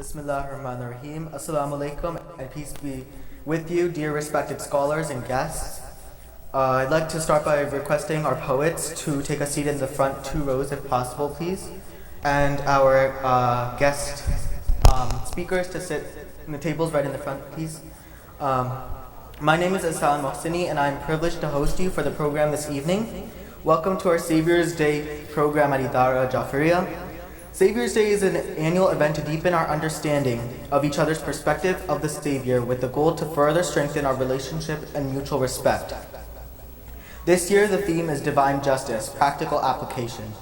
Bismillah ar-Rahman ar-Rahim. Assalamu alaikum and peace be with you, dear respected scholars and guests. I'd like to start by requesting our poets to take a seat in the front 2 rows if possible, please. And our guest speakers to sit in the tables right in the front, please. My name is Asan Mohsini and I'm privileged to host you for the program this evening. Welcome to our Savior's Day program at Idara Jafariya. Savior's Day is an annual event to deepen our understanding of each other's perspective of the Savior with the goal to further strengthen our relationship and mutual respect. This year, the theme is Divine Justice, Practical Application.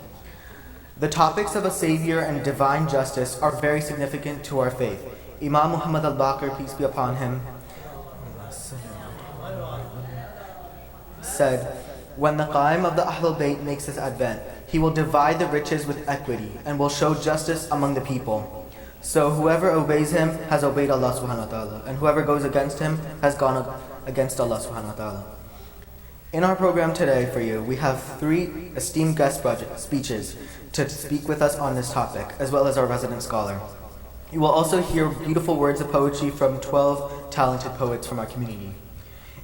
The topics of a Savior and divine justice are very significant to our faith. Imam Muhammad al-Baqir, peace be upon him, said, "When the Qaim of the Ahlul Bayt makes his advent, he will divide the riches with equity and will show justice among the people. So whoever obeys him has obeyed Allah subhanahu wa ta'ala, and whoever goes against him has gone against Allah subhanahu wa ta'ala." In our program today for you, we have 3 esteemed guest speeches to speak with us on this topic, as well as our resident scholar. You will also hear beautiful words of poetry from 12 talented poets from our community.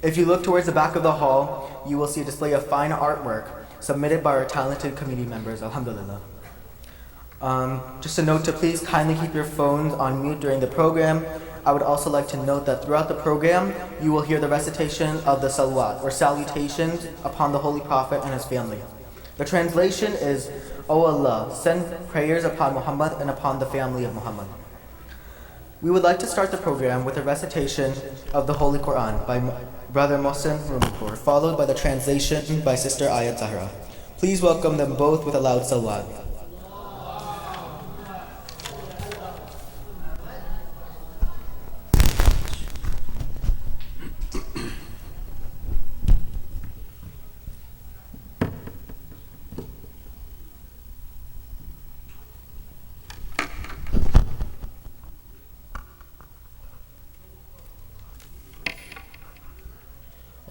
If you look towards the back of the hall, you will see a display of fine artwork submitted by our talented community members, alhamdulillah. Just a note to please kindly keep your phones on mute during the program. I would also like to note that throughout the program, you will hear the recitation of the salawat, or salutations, upon the Holy Prophet and his family. The translation is, "O Allah, send prayers upon Muhammad and upon the family of Muhammad." We would like to start the program with a recitation of the Holy Quran by Brother Mohsen Rumipur, followed by the translation by Sister Ayat Zahra. Please welcome them both with a loud salawat.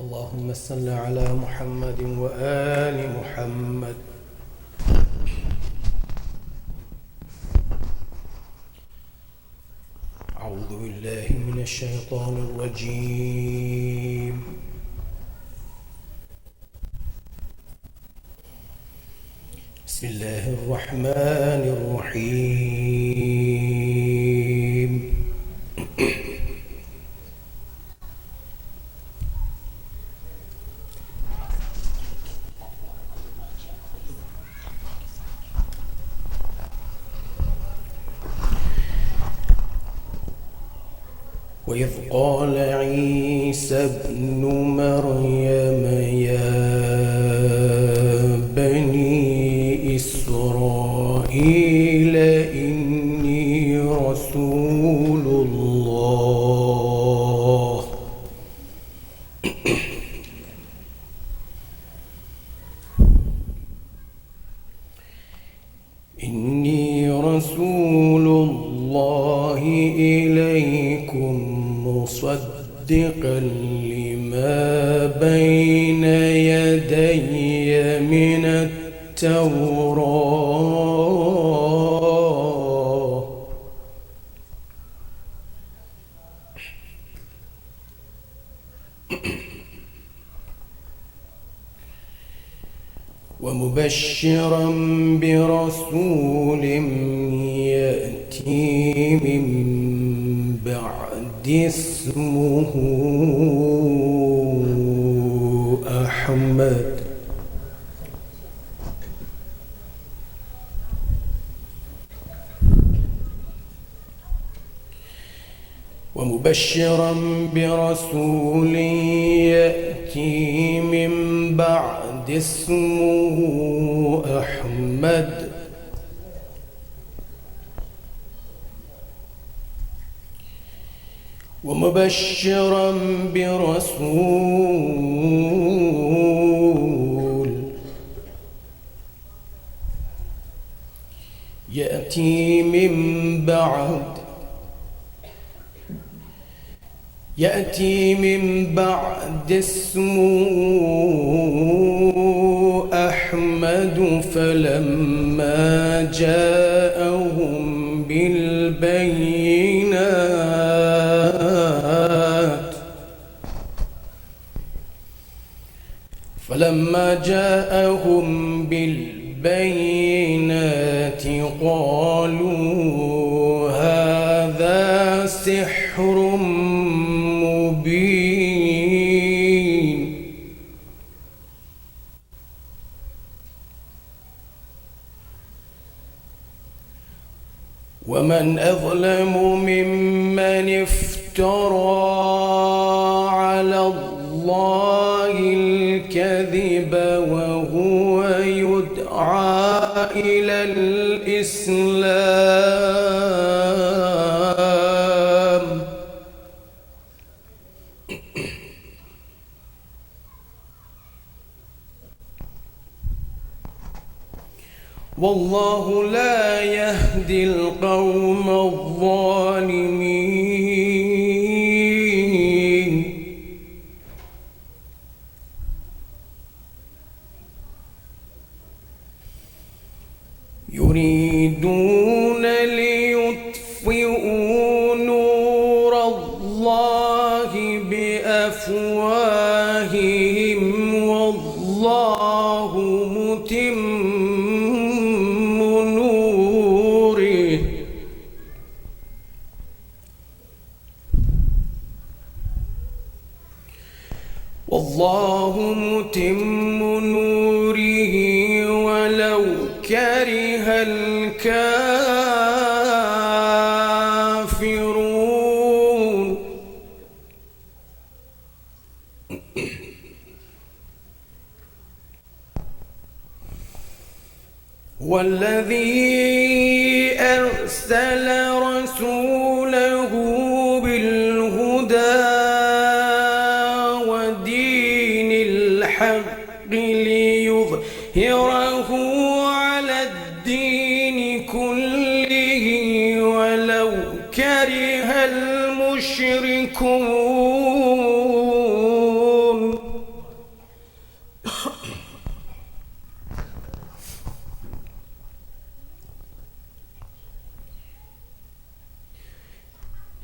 اللهم صل على محمد وآل محمد. أعوذ بالله من الشيطان الرجيم. بسم الله الرحمن الرحيم. وإذ قال عيسى ابن مريم يا بني إسرائيل إني رسول الله إليكم مصدقا لما بين يدي من التوراة ومبشرا برسول يأتي من بعد اسمه أحمد ومبشرا برسول يأتي من بعد اسمه أحمد ومبشرا برسول يأتي من بعد اسمه أحمد فلما جاءهم بالبينات فلما جاءهم بالبينات قالوا هذا سحر مبين ومن أظلم ممن افترى على الله الكذب وهو يدعى إلى الإسلام والله لا يهدي القوم الظالمين يريدون ليطفئوا نور الله بأفواههم والله متم نوره ولو كره الكافرون والذي أرسل رسوله بالهدى ودين الحق ليظهره على الدين كله ولو كره المشركون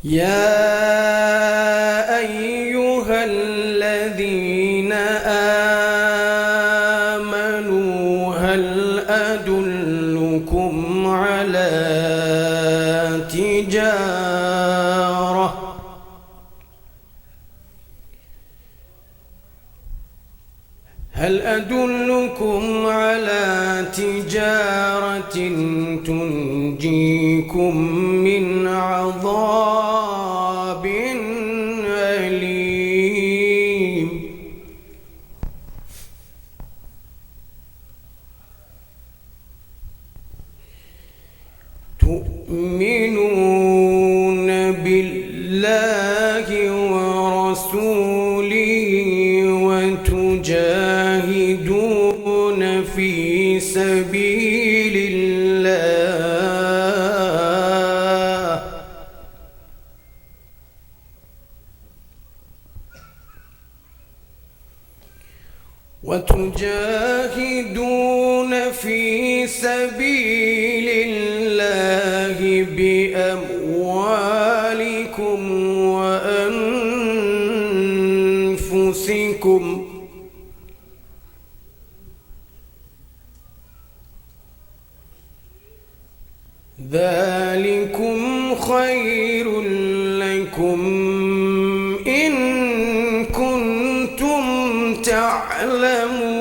يا أيها الذين آمنوا هل أدلكم على تجارة تنجيكم من عذاب أليم تؤمنون بالله ورسوله وتجاهدون في سبيل الله بأموالكم وأنفسكم ذلكم خير لكم إن كنتم تعلمون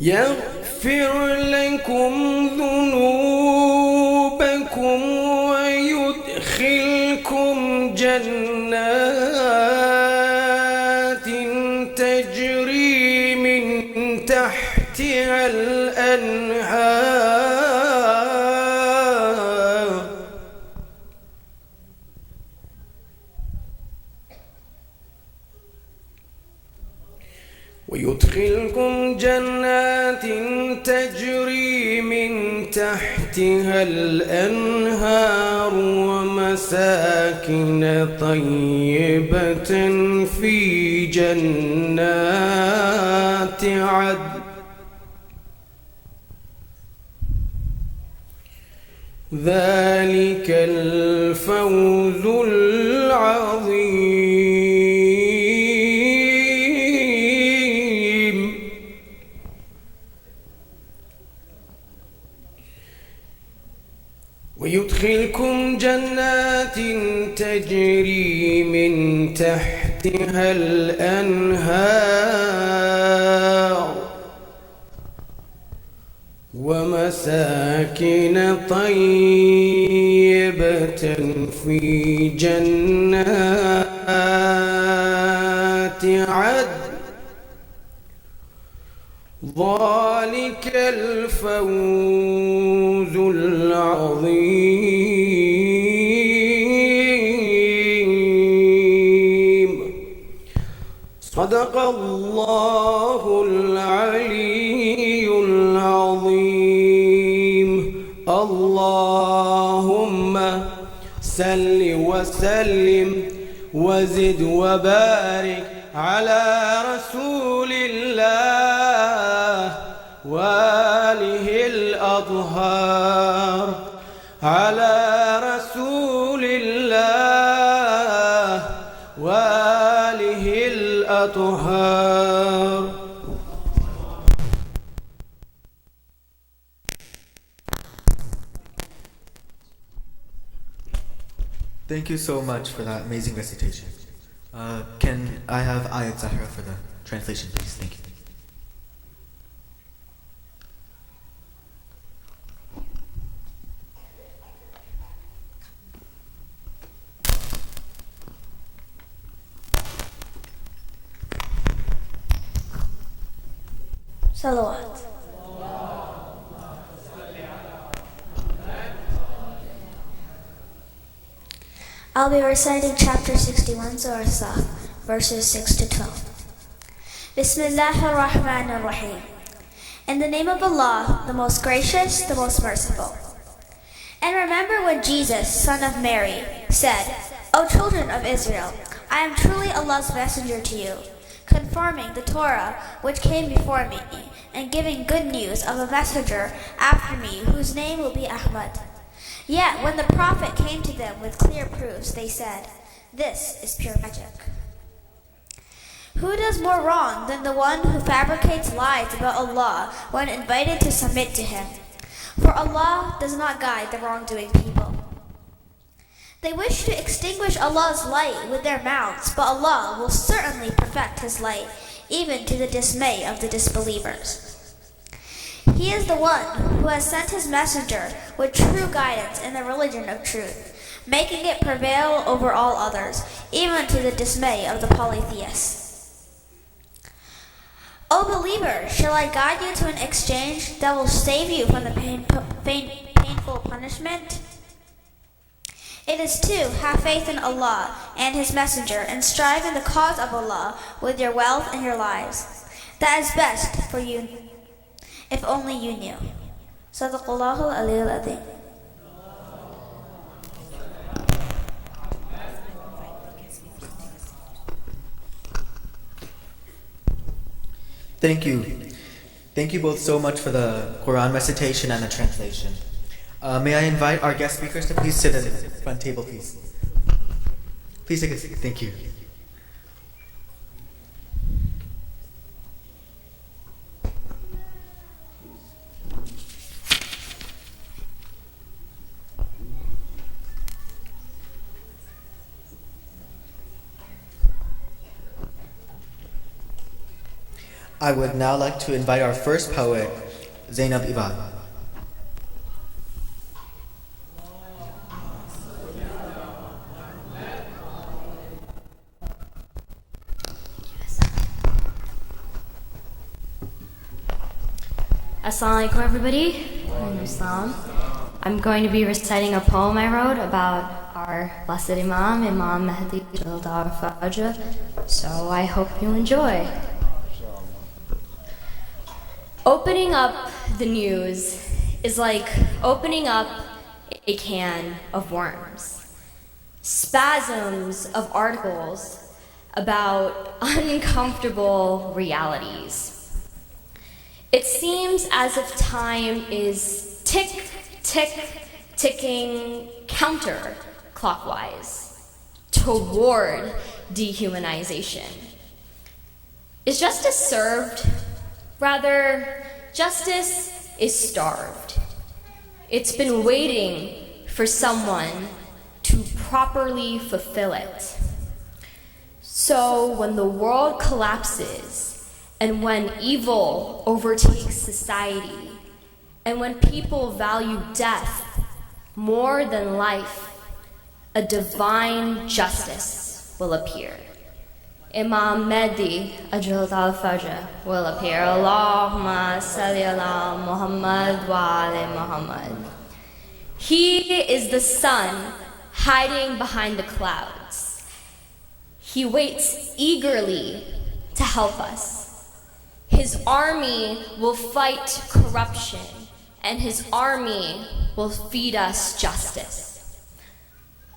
يغفر لكم ذنوبكم ويدخلكم جنات تجري من تحتها الأنهار تجري من تحتها تحتها الأنهار ومساكن طيبة في جنات عدن ذلك الفوز العظيم ويدخلكم جنات تجري من تحتها الأنهار ومساكن طيبة في جنات عدن ذلك الفوز العظيم صدق الله العلي العظيم اللهم صل وسلم وزد وبارك على رسول الله وآله الأطهار على رسول الله وآله الأطهار. Thank you so much for that amazing recitation. Can I have Ayat Zahra for the translation, please? Thank you. Salawat. I'll be reciting chapter 61, Surah Saf, verses 6 to 12. Bismillahir Rahmanir Rahim. In the name of Allah, the most gracious, the most merciful. And remember when Jesus, son of Mary, said, O children of Israel, I am truly Allah's messenger to you, confirming the Torah which came before me, and giving good news of a messenger after me whose name will be Ahmad. Yet when the prophet came to them with clear proofs, they said, This is pure magic. Who does more wrong than the one who fabricates lies about Allah when invited to submit to Him? For Allah does not guide the wrongdoing people. They wish to extinguish Allah's light with their mouths, but Allah will certainly perfect His light, even to the dismay of the disbelievers. He is the one who has sent His messenger with true guidance in the religion of truth, making it prevail over all others, even to the dismay of the polytheists. O believer, shall I guide you to an exchange that will save you from the painful punishment? It is to have faith in Allah and His messenger and strive in the cause of Allah with your wealth and your lives. That is best for you, if only you knew. Sadaqallahu al-Aliyyul Azim. Thank you. Thank you both so much for the Quran recitation and the translation. May I invite our guest speakers to please sit at the front table, please. Please take a seat. Thank you. I would now like to invite our first poet, Zainab Ibad. Assalamu alaikum everybody. I'm Islam. I'm going to be reciting a poem I wrote about our blessed Imam, Imam Mahdi al-Fajr. So I hope you enjoy. Opening up the news is like opening up a can of worms. Spasms of articles about uncomfortable realities. It seems as if time is tick, tick, ticking counterclockwise toward dehumanization. Is justice served? Rather, justice is starved. It's been waiting for someone to properly fulfill it. So when the world collapses, and when evil overtakes society, and when people value death more than life, a divine justice will appear. Imam Mahdi Ajal al-Fajr will appear. Allahumma salli ala Muhammad wa ala Muhammad. He is the sun hiding behind the clouds. He waits eagerly to help us. His army will fight corruption, and his army will feed us justice.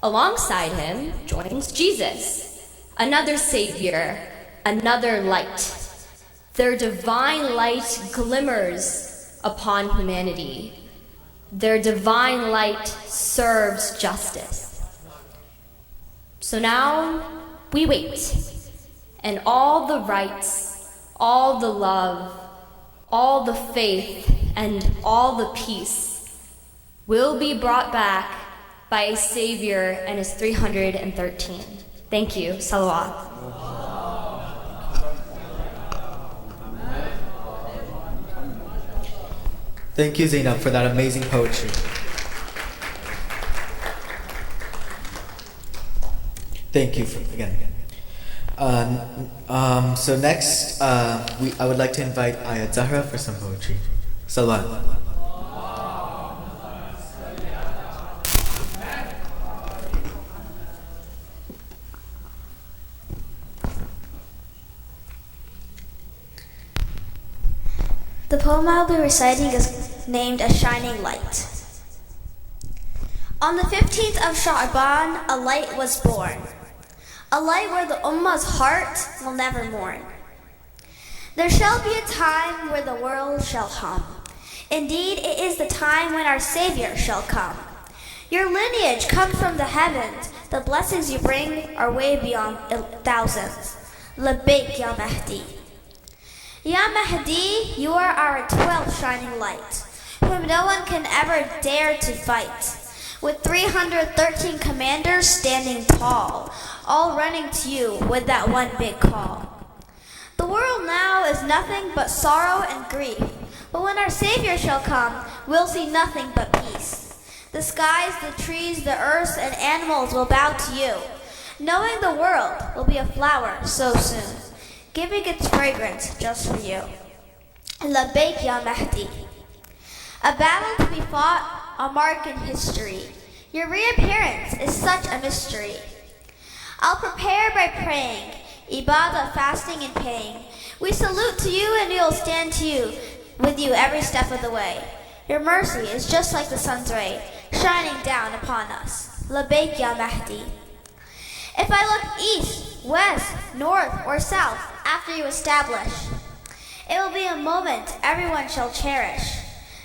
Alongside him joins Jesus, another savior, another light. Their divine light glimmers upon humanity. Their divine light serves justice. So now we wait, and all the rights, all the love, all the faith, and all the peace will be brought back by a Savior and his 313. Thank you. Salawat. Thank you, Zainab, for that amazing poetry. Thank you again. So next, I would like to invite Ayat Zahra for some poetry. Salwan. The poem I'll be reciting is named A Shining Light. On the 15th of Sha'ban, a light was born. A light where the Ummah's heart will never mourn. There shall be a time where the world shall hum. Indeed, it is the time when our Savior shall come. Your lineage comes from the heavens. The blessings you bring are way beyond thousands. Labbaik ya Mahdi. Ya Mahdi, you are our 12th shining light, whom no one can ever dare to fight. With 313 commanders standing tall, all running to you with that one big call. The world now is nothing but sorrow and grief, but when our Savior shall come, we'll see nothing but peace. The skies, the trees, the earth, and animals will bow to you, knowing the world will be a flower so soon, giving its fragrance just for you. Labbaik ya Mahdi. A battle to be fought, a mark in history. Your reappearance is such a mystery. I'll prepare by praying, ibadah, fasting, and paying. We salute to you and we will stand to you, with you every step of the way. Your mercy is just like the sun's ray, shining down upon us. Labbaik ya Mahdi. If I look east, west, north, or south after you establish, it will be a moment everyone shall cherish.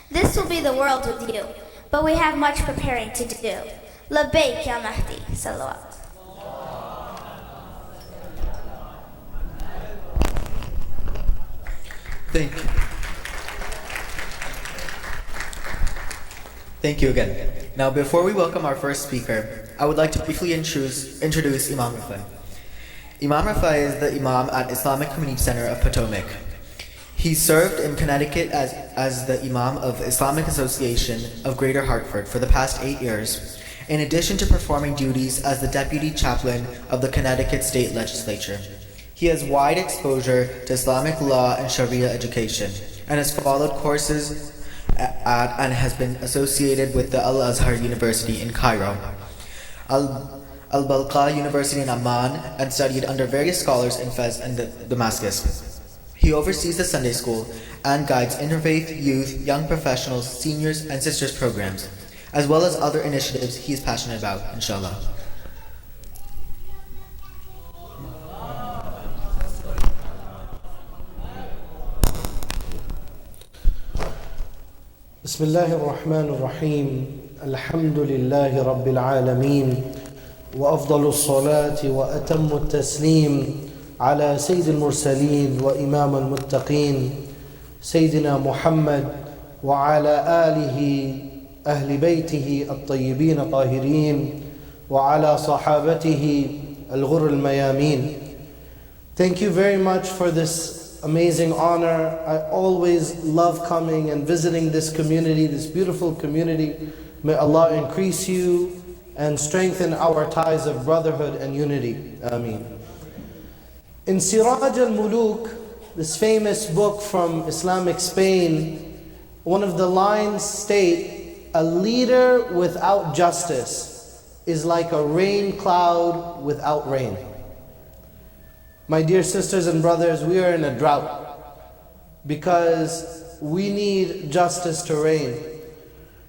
This will be the world with you, but we have much preparing to do. Labbaik ya Mahdi. Salawat. Thank you. Thank you again. Now, before we welcome our first speaker, I would like to briefly introduce Imam Rafai. Imam Rafai is the Imam at Islamic Community Center of Potomac. He served in Connecticut as the Imam of the Islamic Association of Greater Hartford for the past 8 years, in addition to performing duties as the Deputy Chaplain of the Connecticut State Legislature. He has wide exposure to Islamic law and Sharia education, and has followed courses at and has been associated with the Al-Azhar University in Cairo, Al-Balqa University in Amman, and studied under various scholars in Fez and Damascus. He oversees the Sunday school and guides interfaith, youth, young professionals, seniors, and sisters programs, as well as other initiatives he is passionate about, inshallah. بسم الله الرحمن الرحيم الحمد لله رب العالمين وأفضل الصلاة وأتم التسليم على سيد المرسلين وإمام المتقين سيدنا محمد وعلى آله أهل بيته الطيبين الطاهرين وعلى صحابته الغر الميامين. Thank you very much for this amazing honor. I always love coming and visiting this community, this beautiful community. May Allah increase you and strengthen our ties of brotherhood and unity. Ameen. In Siraj al-Muluk, this famous book from Islamic Spain, one of the lines state, a leader without justice is like a rain cloud without rain. My dear sisters and brothers, we are in a drought because we need justice to reign.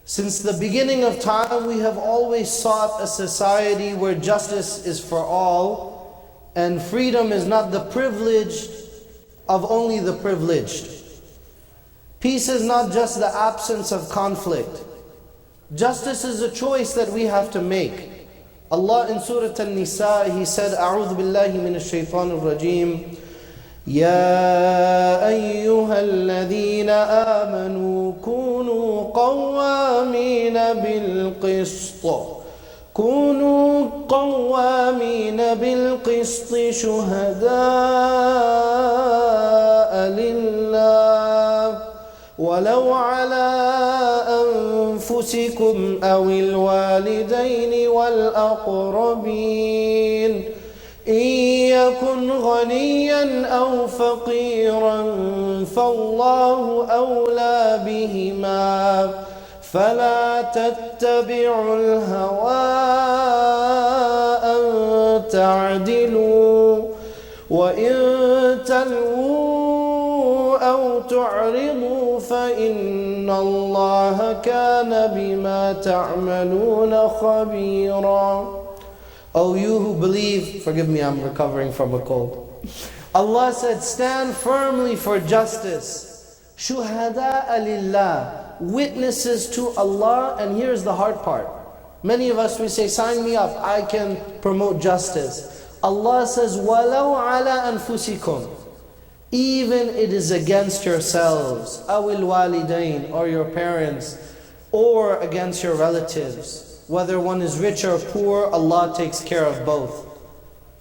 Since the beginning of time, we have always sought a society where justice is for all and freedom is not the privilege of only the privileged. Peace is not just the absence of conflict. Justice is a choice that we have to make. Allah in Surah An-Nisa, He said, أعوذ بالله من الشيطان الرجيم يا أيها الذين آمنوا كونوا قوامين بالقسط شهداء لله ولو على أنفسكم أو الوالدين والأقربين إن يكن غنيا أو فقيرا فالله أولى بهما فلا تتبعوا الهوى أن تعدلوا وإن تلووا أو تعرضوا فإن الله كان بما تعملون خبيرا. O you who believe, forgive me, I'm recovering from a cold. Allah said, stand firmly for justice. Shuhada'a lillah, witnesses to Allah. And here's the hard part. Many of us, we say, sign me up, I can promote justice. Allah says, وَلَوْ عَلَىٰ أَنفُسِكُمْ, even it is against yourselves, أَوِ الْوَالِدَيْنِ, or your parents, or against your relatives. Whether one is rich or poor, Allah takes care of both.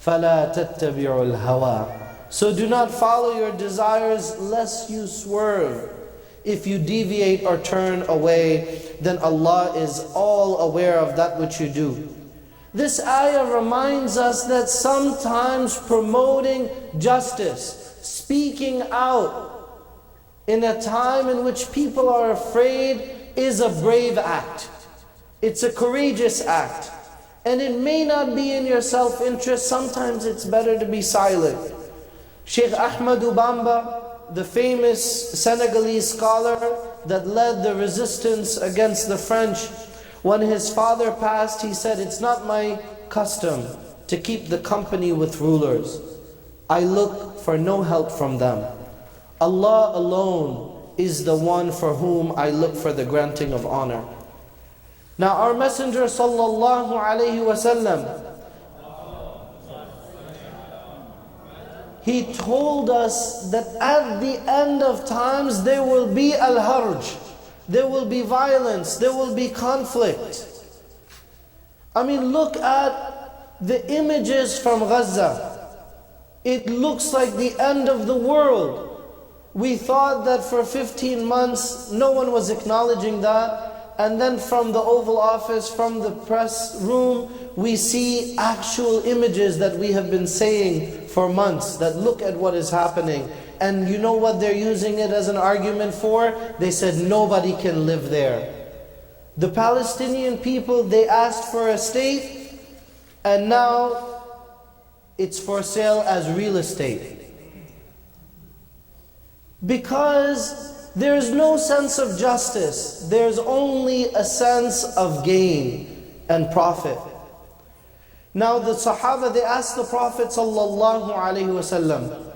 فَلَا تَتَّبِعُوا الْهَوَىٰ, so do not follow your desires lest you swerve. If you deviate or turn away, then Allah is all aware of that which you do. This ayah reminds us that sometimes promoting justice, speaking out in a time in which people are afraid, is a brave act. It's a courageous act. And it may not be in your self-interest. Sometimes it's better to be silent. Sheikh Ahmadou Bamba, the famous Senegalese scholar that led the resistance against the French, when his father passed, he said, it's not my custom to keep the company with rulers. I look for no help from them. Allah alone is the one for whom I look for the granting of honor. Now our Messenger sallallahu alayhi wasallam, he told us that at the end of times there will be al-harj, there will be violence, there will be conflict. I mean, look at the images from Gaza. It looks like the end of the world. We thought that for 15 months no one was acknowledging that. And then from the Oval Office, from the press room, we see actual images that we have been saying for months, that look at what is happening. And you know what they're using it as an argument for? They said nobody can live there. The Palestinian people, they asked for a state, and now it's for sale as real estate. Because there's no sense of justice. There's only a sense of gain and profit. Now the Sahaba, they asked the Prophet sallallahu alaihi wasallam,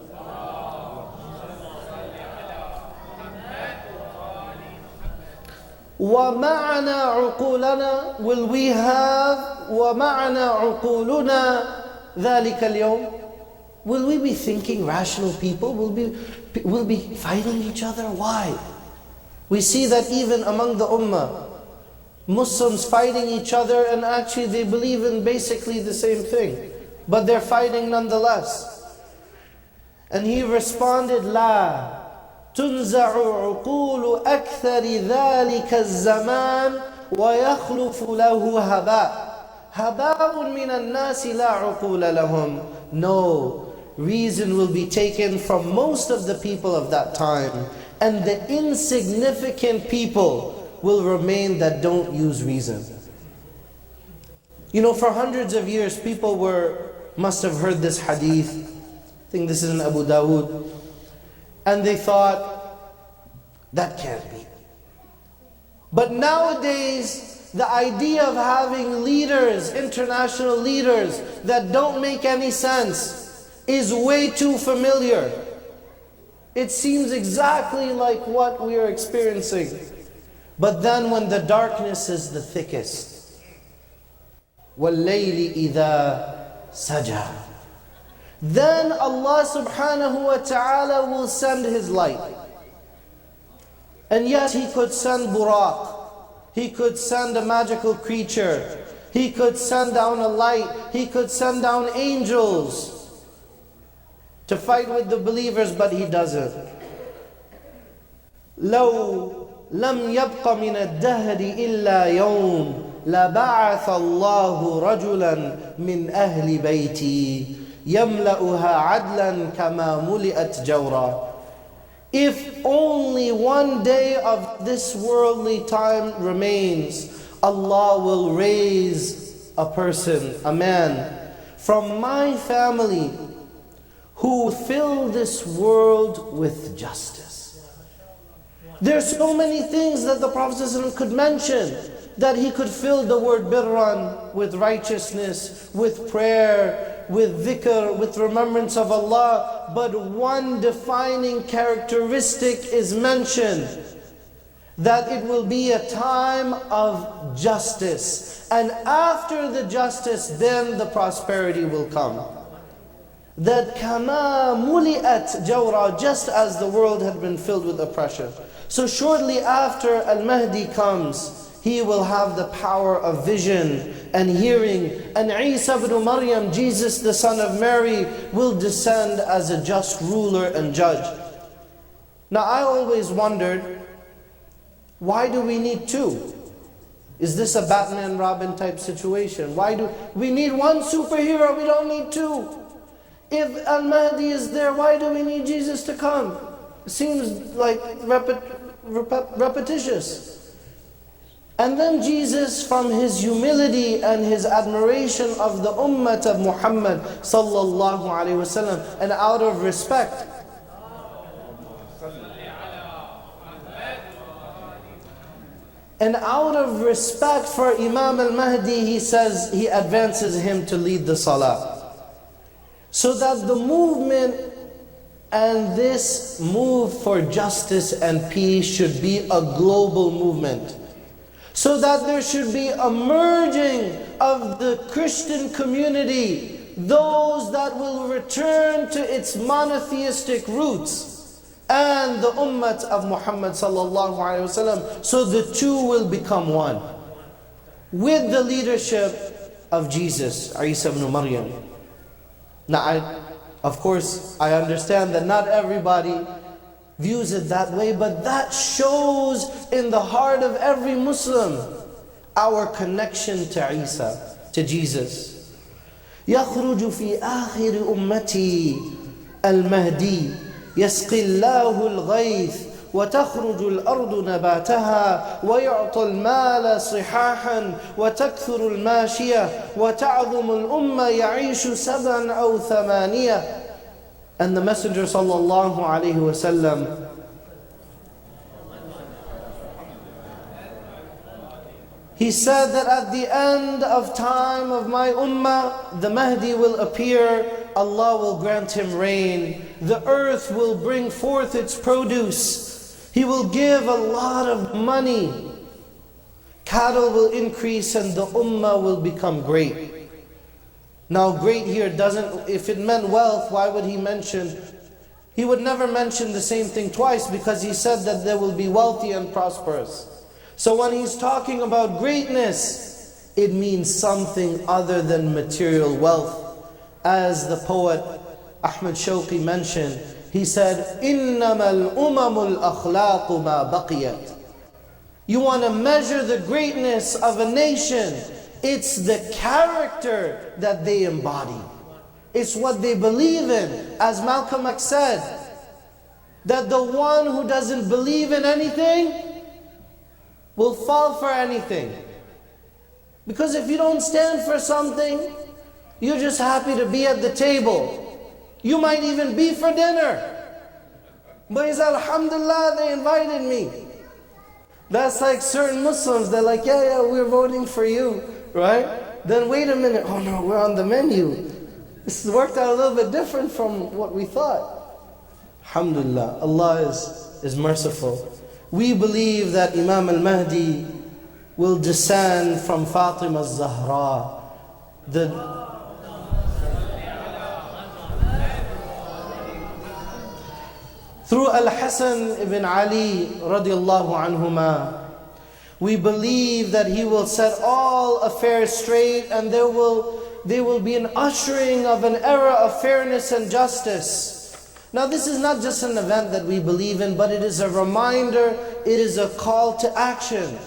وَمَعَنَا عُقُولَنَا, will we have وَمَعَنَا عُقُولُنَا ذَلِكَ الْيَوْمِ? Will we be thinking rational people? Will be fighting each other? Why? We see that even among the ummah, Muslims fighting each other, and actually they believe in basically the same thing, but they're fighting nonetheless. And he responded, لا تنزع عقول أكثر ذلك الزمان ويخلف له هباء من الناس لا عقول لهم. No, reason will be taken from most of the people of that time, and the insignificant people will remain that don't use reason. You know, for hundreds of years, people must have heard this hadith. I think this is in Abu Dawood. And they thought, that can't be. But nowadays, the idea of having leaders, international leaders, that don't make any sense is way too familiar. It seems exactly like what we are experiencing. But then when the darkness is the thickest, وَاللَّيْلِ إِذَا سَجَى, then Allah subhanahu wa ta'ala will send His light. And yes, He could send Buraq, He could send a magical creature, He could send down a light, He could send down angels to fight with the believers, but He doesn't. لو لم يبق من الدهر إلا يوم لبعث الله رجلا من أهل بيتي يملأها عدلا كما ملئت جورا. If only one day of this worldly time remains, Allah will raise a person, a man from my family who fill this world with justice. There's so many things that the Prophet ﷺ could mention, that he could fill the word birran with righteousness, with prayer, with dhikr, with remembrance of Allah. But one defining characteristic is mentioned, that it will be a time of justice. And after the justice, then the prosperity will come. That kama muli'at jawra, just as the world had been filled with oppression. So shortly after Al-Mahdi comes, he will have the power of vision and hearing. And Isa ibn Maryam, Jesus the son of Mary, will descend as a just ruler and judge. Now I always wondered, why do we need two? Is this a Batman Robin type situation? Why do we need one superhero? We don't need two. If Al-Mahdi is there, why do we need Jesus to come? It seems like repetitious. And then Jesus, from his humility and his admiration of the ummah of Muhammad sallallahu alaihi wasallam, and out of respect, for Imam al-Mahdi, he says, he advances him to lead the salah. So that the movement and this move for justice and peace should be a global movement. So that there should be a merging of the Christian community, those that will return to its monotheistic roots, and the ummah of Muhammad sallallahu alaihi wasallam. So the two will become one, with the leadership of Jesus, Isa ibn Maryam. Now, of course, I understand that not everybody views it that way, but that shows in the heart of every Muslim our connection to Isa, to Jesus. يخرج في آخر أمتي المهدي يسقي الله الغيث وتخرج الأرض نباتها ويعطى المال صحاحا وتكثر الماشية وتعظم الأمة يعيش 7 أو 8. And the Messenger sallallahu alaihi wasallam he said that at the end of time of my ummah, the Mahdi will appear, Allah will grant him rain, the earth will bring forth its produce, he will give a lot of money, cattle will increase and the ummah will become great. Now great here doesn't, if it meant wealth, why would he mention? He would never mention the same thing twice, because he said that they will be wealthy and prosperous. So when he's talking about greatness, it means something other than material wealth. As the poet Ahmad Shawqi mentioned, he said, إِنَّمَا الْأُمَمُ الْأَخْلَاقُ مَا بَقِيَتْ. You want to measure the greatness of a nation, it's the character that they embody. It's what they believe in. As Malcolm X said, that the one who doesn't believe in anything will fall for anything. Because if you don't stand for something, you're just happy to be at the table. You might even be for dinner. But it's alhamdulillah, they invited me. That's like certain Muslims, they're like, yeah, we're voting for you, right? Then wait a minute, oh no, we're on the menu. This worked out a little bit different from what we thought. Alhamdulillah, Allah is merciful. We believe that Imam al-Mahdi will descend from Fatima al-Zahra. Through Al-Hasan ibn Ali radiallahu anhuma. We believe that he will set all affairs straight, and there will be an ushering of an era of fairness and justice. Now this is not just an event that we believe in, but it is a reminder, it is a call to action.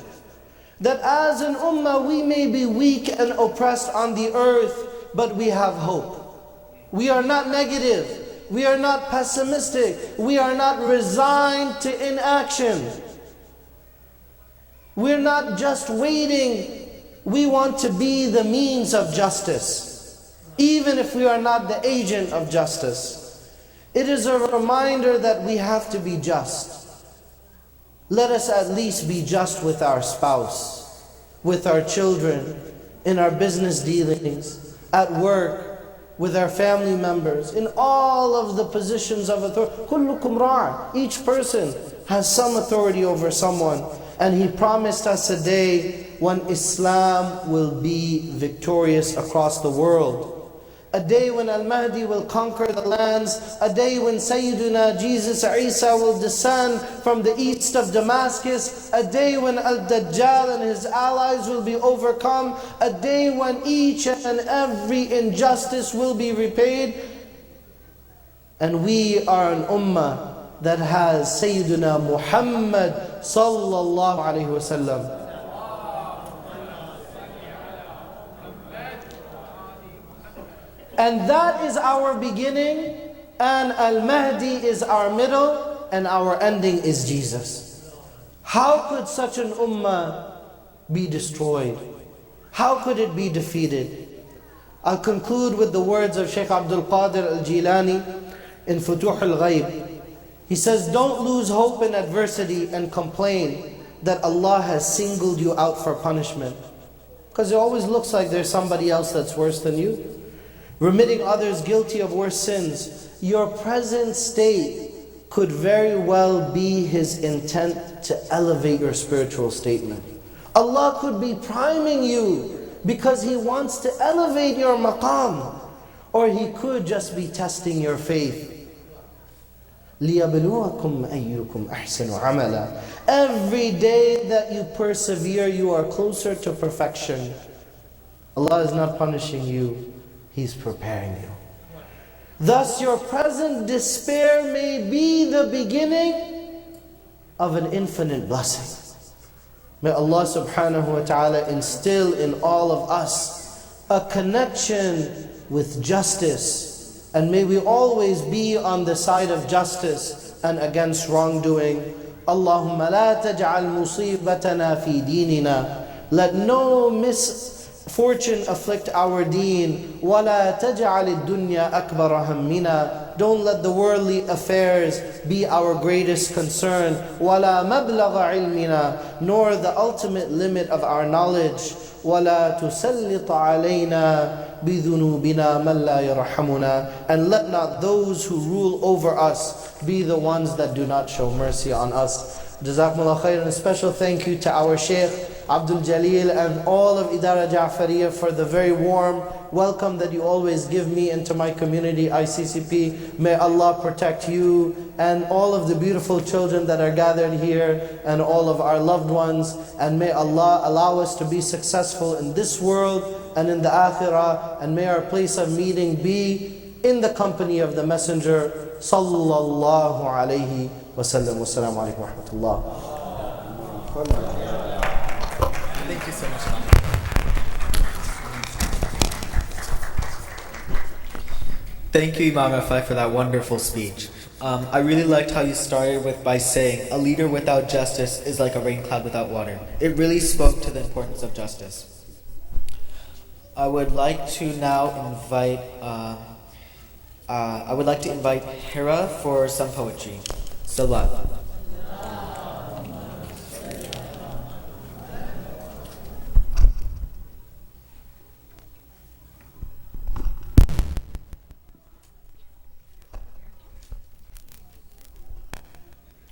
That as an ummah we may be weak and oppressed on the earth, but we have hope. We are not negative, we are not pessimistic, we are not resigned to inaction. We're not just waiting, we want to be the means of justice, even if we are not the agent of justice. It is a reminder that we have to be just. Let us at least be just with our spouse, with our children, in our business dealings, at work, with our family members, in all of the positions of authority. كُلُّكُمْ رَاعٍ. Each person has some authority over someone. And He promised us a day when Islam will be victorious across the world. A day when Al-Mahdi will conquer the lands. A day when Sayyiduna Jesus Isa will descend from the east of Damascus. A day when Al-Dajjal and his allies will be overcome. A day when each and every injustice will be repaid. And we are an ummah that has Sayyiduna Muhammad sallallahu alayhi wa sallam. And that is our beginning, and Al-Mahdi is our middle, and our ending is Jesus. How could such an ummah be destroyed? How could it be defeated? I'll conclude with the words of Shaykh Abdul Qadir al-Jilani in Futuh al-Ghayb. He says, don't lose hope in adversity and complain that Allah has singled you out for punishment. Because it always looks like there's somebody else that's worse than you. Remitting others guilty of worse sins. Your present state could very well be His intent to elevate your spiritual statement. Allah could be priming you because He wants to elevate your maqam. Or He could just be testing your faith. لِيَبْلُوَكُمْ أَيُّكُمْ أَحْسَنُ عَمَلًا. Every day that you persevere, you are closer to perfection. Allah is not punishing you, He's preparing you. Thus your present despair may be the beginning of an infinite blessing. May Allah subhanahu wa ta'ala instill in all of us a connection with justice. And may we always be on the side of justice and against wrongdoing. Allahumma la taj'al musibatana fi dinina. Let no fortune afflict our deen. وَلَا تَجْعَلِ الدُّنْيَا أَكْبَرَ هَمِّنَا. Don't let the worldly affairs be our greatest concern. وَلَا مَبْلَغَ عِلْمِنَا. Nor the ultimate limit of our knowledge. وَلَا تُسَلِّطَ عَلَيْنَا بِذُنُوبِنَا مَنْ لَا يَرْحَمُنَا. And let not those who rule over us be the ones that do not show mercy on us. Jazakumullah khair, and a special thank you to our Shaykh Abdul Jaleel and all of Idara Ja'fariyah for the very warm welcome that you always give me into my community, ICCP. May Allah protect you and all of the beautiful children that are gathered here and all of our loved ones. And may Allah allow us to be successful in this world and in the akhirah. And may our place of meeting be in the company of the Messenger Sallallahu Alaihi Wasallam. Wassalamu alaikum wa rahmatullah. Thank you so much, Imam. Thank you, Imam Rafai, for that wonderful speech. I really liked how you started by saying, a leader without justice is like a rain cloud without water. It really spoke to the importance of justice. I would like to now invite Hira for some poetry. Salat.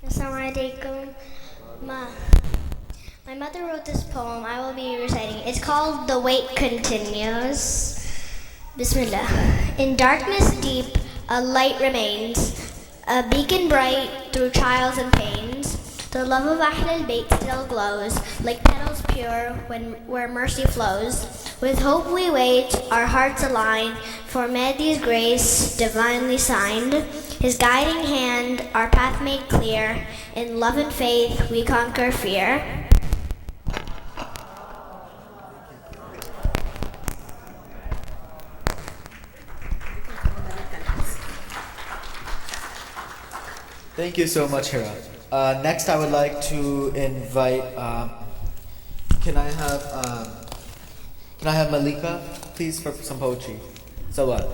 Assalamualaikum. My mother wrote this poem. I will be reciting. It's called The Wait Continues. Bismillah. In darkness deep, a light remains, a beacon bright through trials and pains. The love of Ahl al-Bayt still glows, like petals pure where mercy flows. With hope we wait, our hearts align, for Mahdi's grace divinely signed. His guiding hand, our path made clear. In love and faith, we conquer fear. Thank you so much, Hira. Next, I would like to invite. Can I have Malika, please, for some poetry? Salat.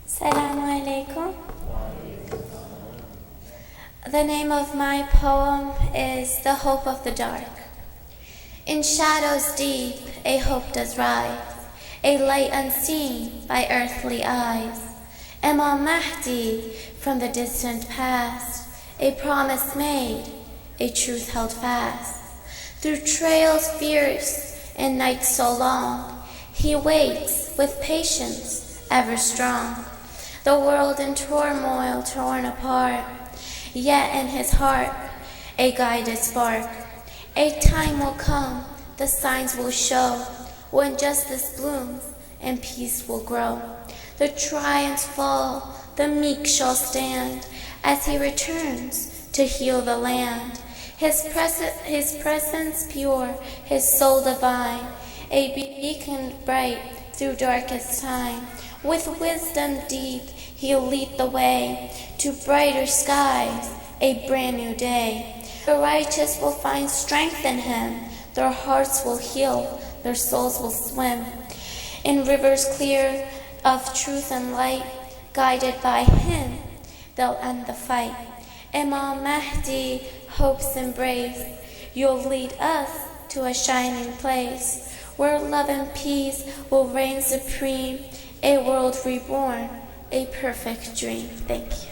Assalamu alaikum. The name of my poem is The Hope of the Dark. In shadows deep, a hope does rise, a light unseen by earthly eyes. Imam Mahdi from the distant past, a promise made, a truth held fast. Through trails fierce and nights so long, he waits with patience ever strong. The world in turmoil torn apart, yet in his heart a guided spark. A time will come, the signs will show, when justice blooms and peace will grow. The triumphs fall, the meek shall stand, as he returns to heal the land. His presence pure, his soul divine, a beacon bright through darkest time. With wisdom deep, he'll lead the way to brighter skies, a brand new day. The righteous will find strength in him, their hearts will heal, their souls will swim in rivers clear of truth and light. Guided by him, they'll end the fight. Imam Mahdi, hope's embrace, you'll lead us to a shining place where love and peace will reign supreme, a world reborn, a perfect dream. Thank you.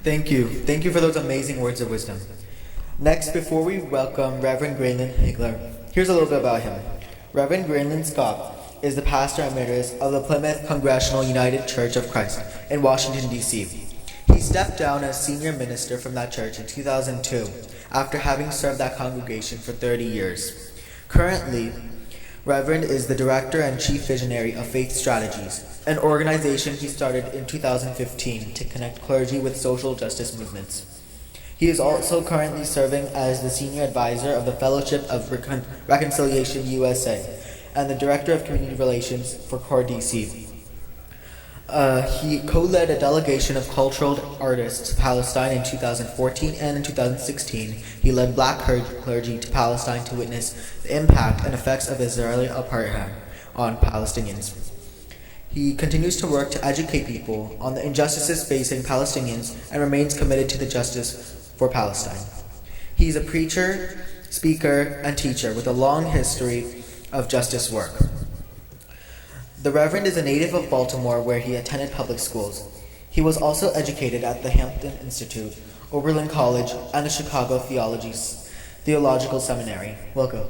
Thank you. Thank you for those amazing words of wisdom. Next, before we welcome Reverend Graylin Higler, here's a little bit about him. Reverend Graylin Scott is the pastor emeritus of the Plymouth Congregational United Church of Christ in Washington, D.C. He stepped down as senior minister from that church in 2002 after having served that congregation for 30 years. Currently, Reverend is the director and chief visionary of Faith Strategies, an organization he started in 2015 to connect clergy with social justice movements. He is also currently serving as the Senior Advisor of the Fellowship of Reconciliation USA and the Director of Community Relations for CORE DC. He co-led a delegation of cultural artists to Palestine in 2014, and in 2016 he led black clergy to Palestine to witness the impact and effects of Israeli apartheid on Palestinians. He continues to work to educate people on the injustices facing Palestinians and remains committed to the justice for Palestine. He is a preacher, speaker, and teacher with a long history of justice work. The Reverend is a native of Baltimore, where he attended public schools. He was also educated at the Hampton Institute, Oberlin College, and the Chicago Theological Seminary. Welcome.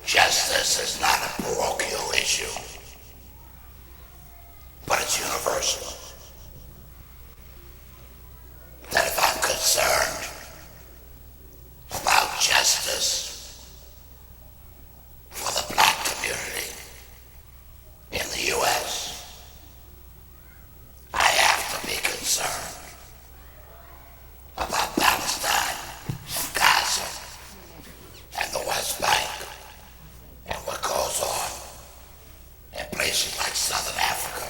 Justice is not a parochial issue, but it's universal. That if I'm concerned about justice for the black community in the U.S., I have to be concerned about Palestine and Gaza and the West Bank and what goes on in places like Southern Africa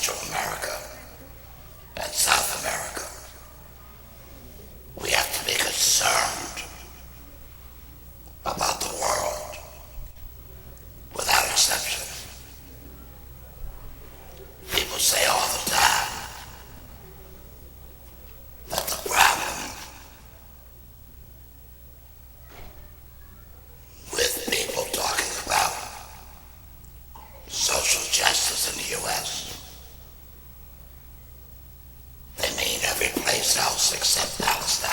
Central America and South America. We have to be concerned about the world without exception. People say all the time that the problem with people talking about social justice in the U.S., they mean every place else except Palestine.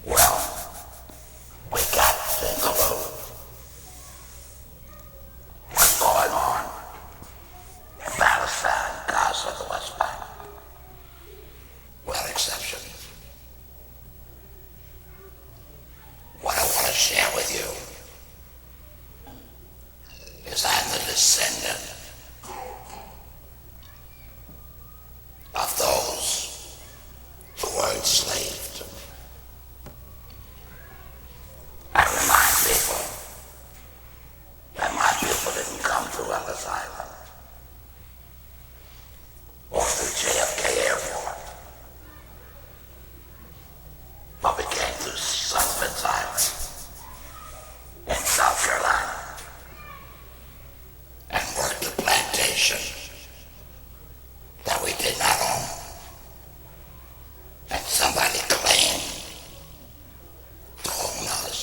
Well, we got to include what's going on in Palestine, Gaza, the West Bank, without exception. What I want to share with you is I'm the descendant of those who were enslaved. I remind people that my people didn't come through Ellis Island or through JFK Airport, but we came through Sullivan's Island in South Carolina and worked the plantation that we did not own. And somebody claimed to own us.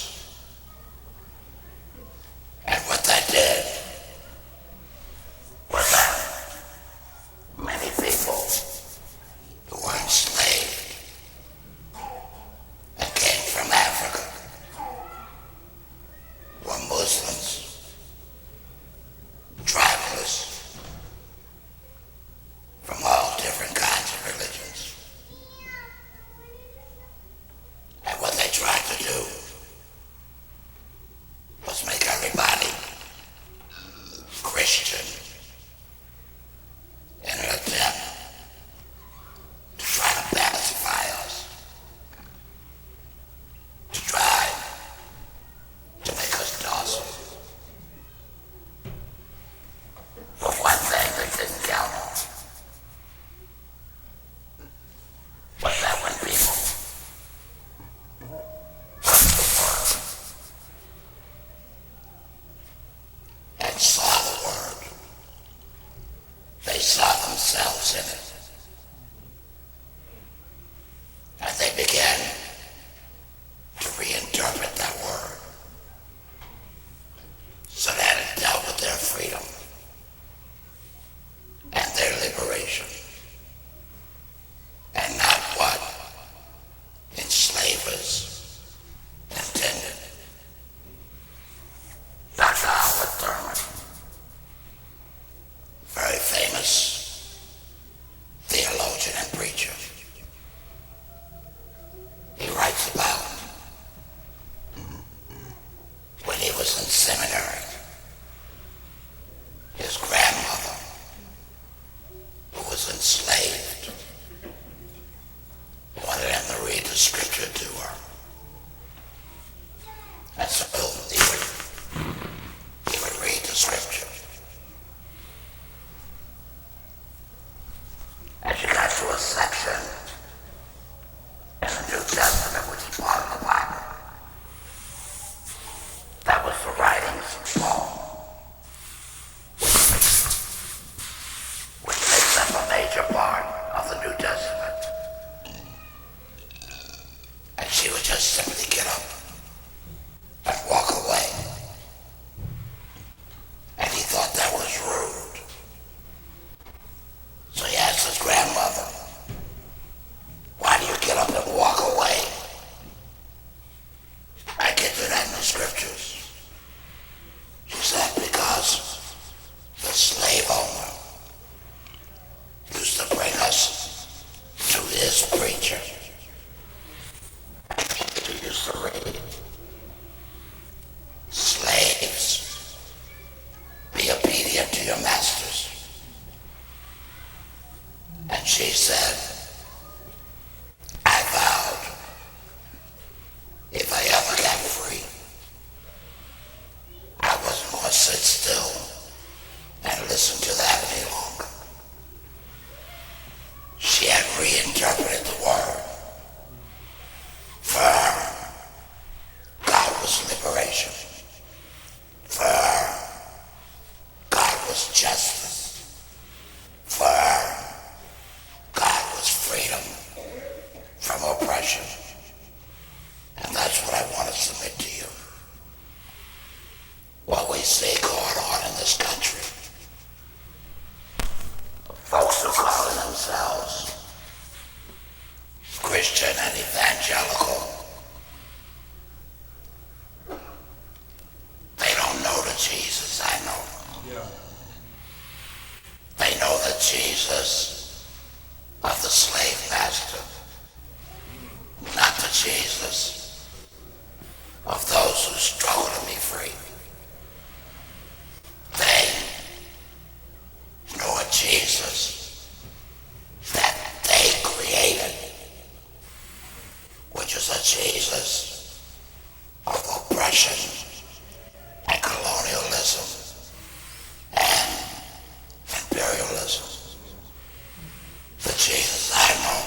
And what that did was that many people who were enslaved and came from Africa were Muslims, tribalists, from all different kinds of religions. And what they tried to do was make everybody Christian in an attempt to try to pacify us, to try to make us docile. But one thing they didn't count on was that when people come to the Word and saw the Word, they saw themselves in it. And they began to reinterpret that Word so that it dealt with their freedom and their liberation, and not what enslavers intended. Dr. Howard Thurman, very famous theologian and preacher, he writes about when he was in seminary, his grandmother, who was enslaved, wanted him to read the scripture to her. And so he would read the scripture. And she got to a section in the New Testament, which is part of the Bible, that was the writings of Paul, which makes up a major part of the New Testament. And she would just simply get up and walk away. And he thought that was rude. So he asked his grandmother, "Why do you get up and walk away?" I get to that in the scriptures. She said, "Because the slave owner used to bring us to his preacher. He used to read, 'Slaves, be obedient to your masters.' And she said, 'I vowed if I ever got free, I wasn't going to sit still and listen submit to you. What we see going on in this country, folks who call themselves Christian and evangelical, they don't know the Jesus I know. They know the Jesus of the slave master, not the Jesus of those who struggle to be free. They know a Jesus that they created, which is a Jesus of oppression and colonialism and imperialism. The Jesus I know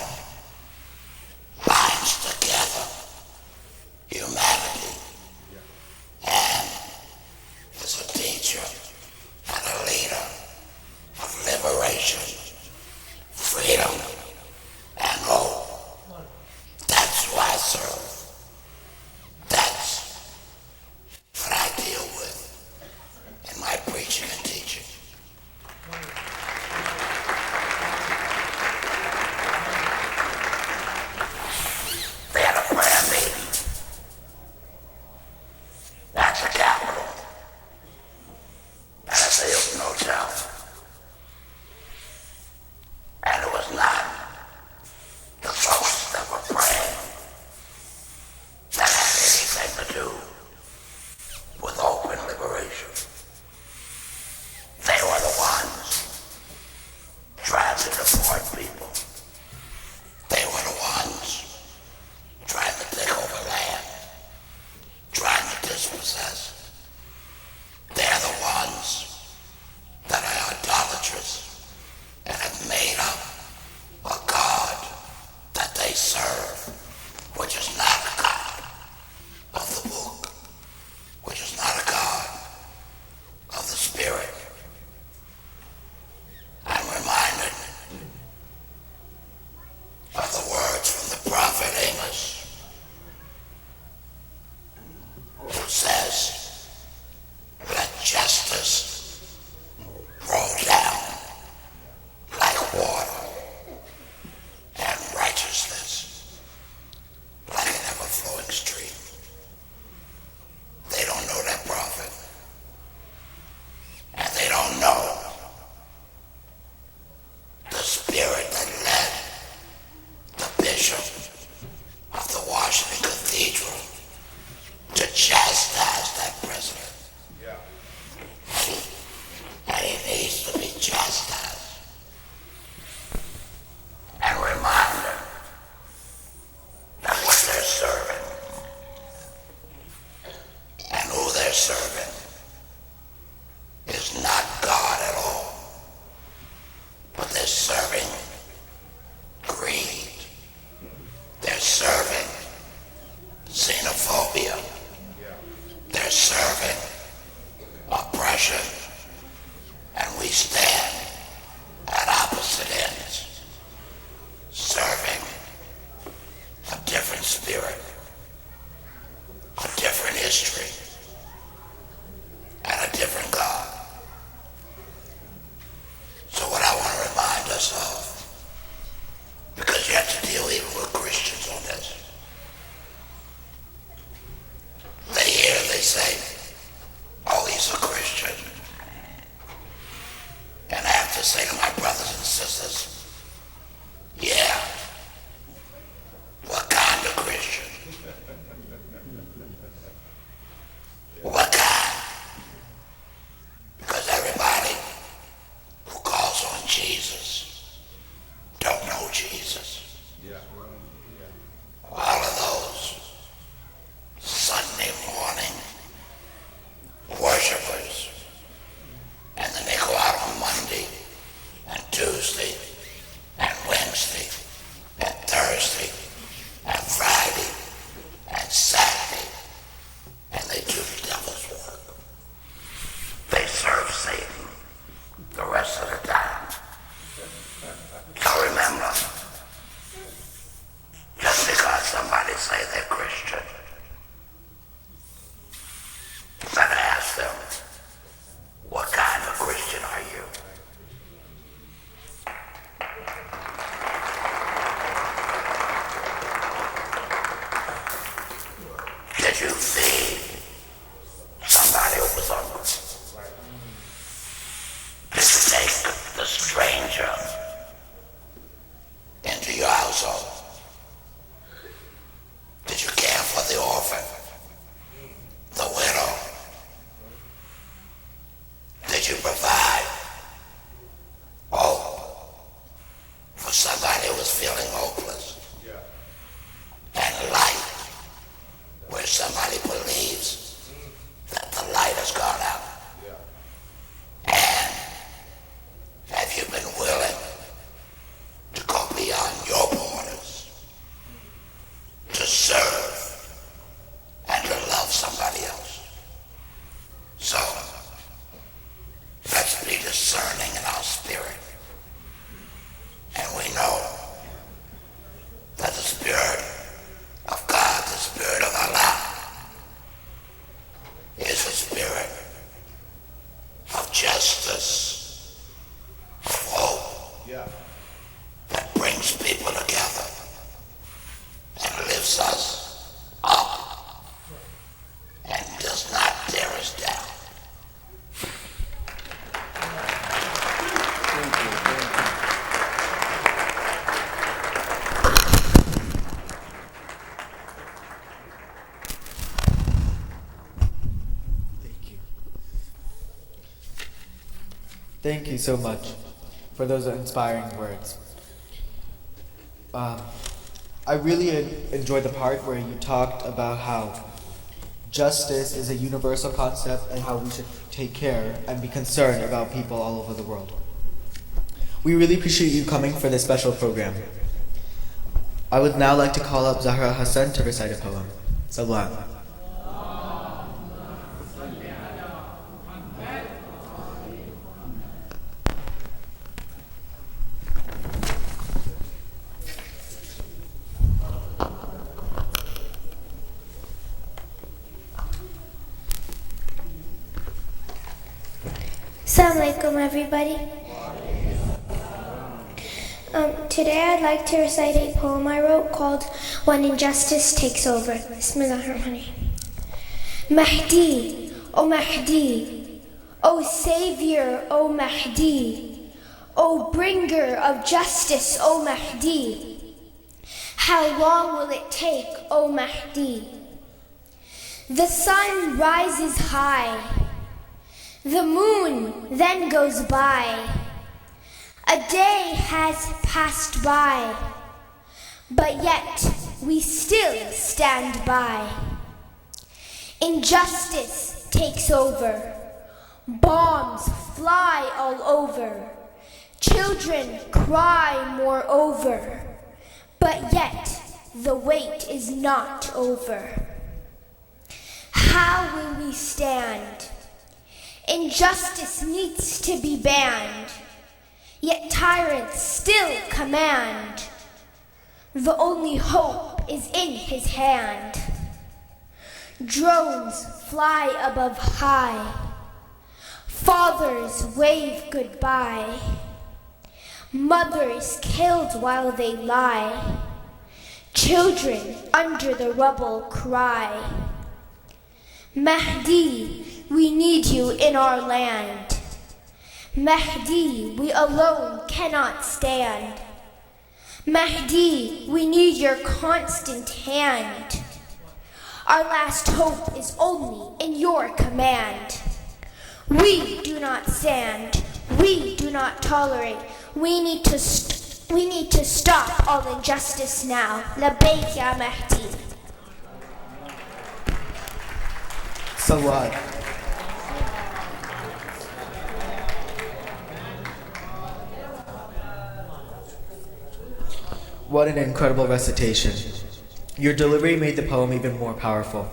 binds together humanity and is a teacher and a leader of liberation, freedom, and hope. That's who I serve. That's what I deal with in my preaching and teaching. They had a prayer meeting at the Capitol and at the Hilton Hotel. And it was not the folks that were praying that had anything to do with open liberation. They were the ones trying to deport people. They were the ones trying to take over land, trying to dispossess. They're the ones that are idolatrous and have made up a God that they serve, which is not a God of the book, which is not a God of the Spirit. I'm reminded of the words from the prophet Amos, who says, let justice roll down like water and righteousness like an ever-flowing stream. They don't know that prophet, and they don't know the spirit that led the bishop of the Washington Cathedral to chastise that president. And he needs to be chastised and remind them that what they're serving and who they're serving is not God at all, but they're serving greed. They're serving xenophobia. They're serving oppression. And we stand at opposite ends, serving a different spirit, a different history, and a different God. So what I want to remind us of, because you have to deal even with Christians on this, they say, oh, he's a Christian. And I have to say to my brothers and sisters, yeah, what kind of Christian? What kind? Because everybody who calls on Jesus don't know Jesus. All of those Sunday morning Did you feed somebody who was hungry? Did you take the stranger into your household? Did you care for the orphan, the widow? Did you provide hope for somebody who was feeling hopeless? And light where somebody believes that the light has gone out? And have you been willing to go beyond your borders, to serve and to love somebody else? So, let's be discerning in our spirit. And we know that the Spirit of God, the Spirit of Allah, is a spirit of justice, of hope, that brings people together and lifts us up and does not tear us down. Thank you so much for those inspiring words. I really enjoyed the part where you talked about how justice is a universal concept and how we should take care and be concerned about people all over the world. We really appreciate you coming for this special program. I would now like to call up Zahra Hassan to recite a poem. Salam. Assalamu alaikum, everybody. Today I'd like to recite a poem I wrote called When Injustice Takes Over. Bismillahirrahmanirrahim. Mahdi, O Mahdi, O Savior, O Mahdi, O Bringer of Justice, O Mahdi. How long will it take, O Mahdi? The sun rises high. The moon then goes by. A day has passed by, but yet we still stand by. Injustice takes over. Bombs fly all over. Children cry moreover, but yet the wait is not over. How will we stand? Injustice needs to be banned, yet tyrants still command. The only hope is in his hand. Drones fly above high. Fathers wave goodbye. Mothers killed while they lie. Children under the rubble cry. Mahdi, we need you in our land. Mahdi, we alone cannot stand. Mahdi, we need your constant hand. Our last hope is only in your command. We do not stand. We do not tolerate. We need to stop all injustice now. Labbaik ya Mahdi. Salawat. What an incredible recitation. Your delivery made the poem even more powerful.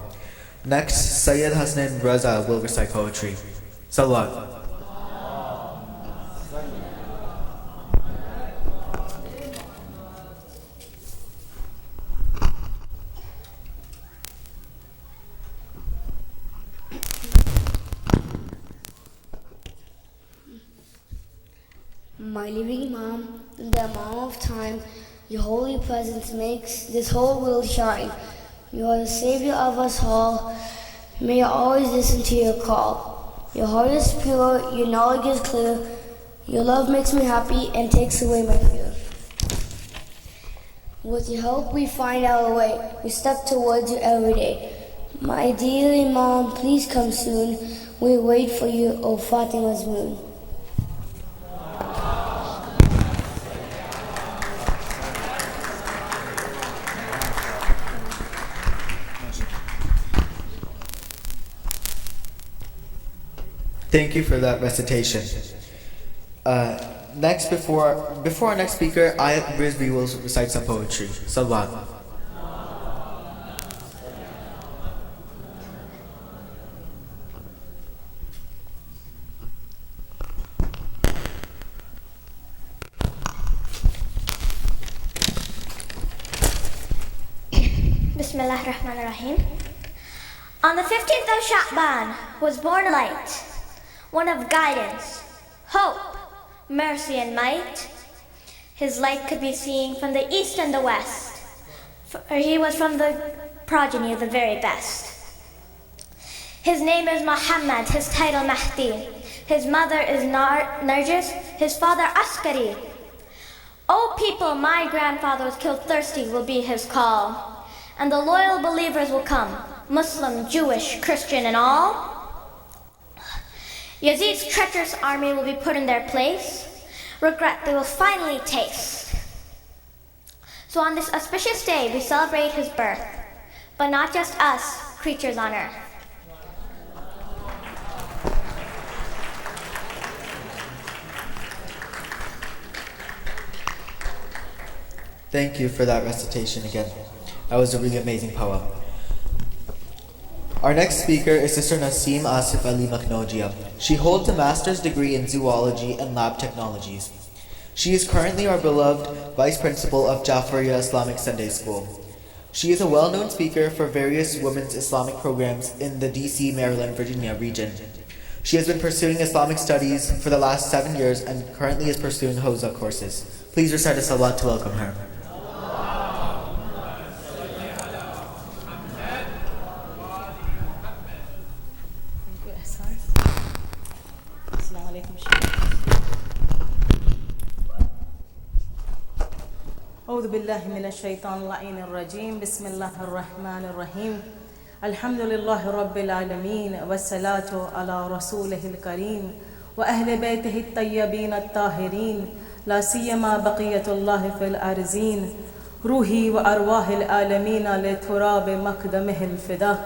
Next, Sayyid Hasnan Raza will recite poetry. Salawat. My living Imam, in the amount of time your holy presence makes this whole world shine. You are the Savior of us all. May I always listen to your call. Your heart is pure, your knowledge is clear. Your love makes me happy and takes away my fear. With your help, we find our way. We step towards you every day. My dear Imam, please come soon. We wait for you, O Fatima's moon. Thank you for that recitation. Next, before our next speaker, Ayat Rizvi will recite some poetry. Salwan. Bismillah ar-Rahman ar-Rahim. On the 15th of Sha'ban was born a light, one of guidance, hope, mercy and might. His light could be seen from the east and the west, for he was from the progeny of the very best. His name is Muhammad, his title Mahdi. His mother is Narjis, his father Askari. O people, my grandfather was killed thirsty will be his call. And the loyal believers will come, Muslim, Jewish, Christian, and all. Yazid's treacherous army will be put in their place. Regret they will finally taste. So on this auspicious day, we celebrate his birth, but not just us, creatures on earth. Thank you for that recitation again. That was a really amazing poem. Our next speaker is Sister Naseem Asif Ali Maknojia. She holds a master's degree in zoology and lab technologies. She is currently our beloved Vice Principal of Jafariya Islamic Sunday School. She is a well-known speaker for various women's Islamic programs in the DC, Maryland, Virginia region. She has been pursuing Islamic studies for the last 7 years and currently is pursuing Hawza courses. Please recite a salawat to welcome her. أعوذ بالله من الشيطان اللعين الرجيم بسم الله الرحمن الرحيم الحمد لله رب العالمين والصلاة على رسوله الكريم وأهل بيته الطيبين الطاهرين لا سيما بقية الله في الأرزين روحي وأرواح العالمين لتراب مقدمه الفدا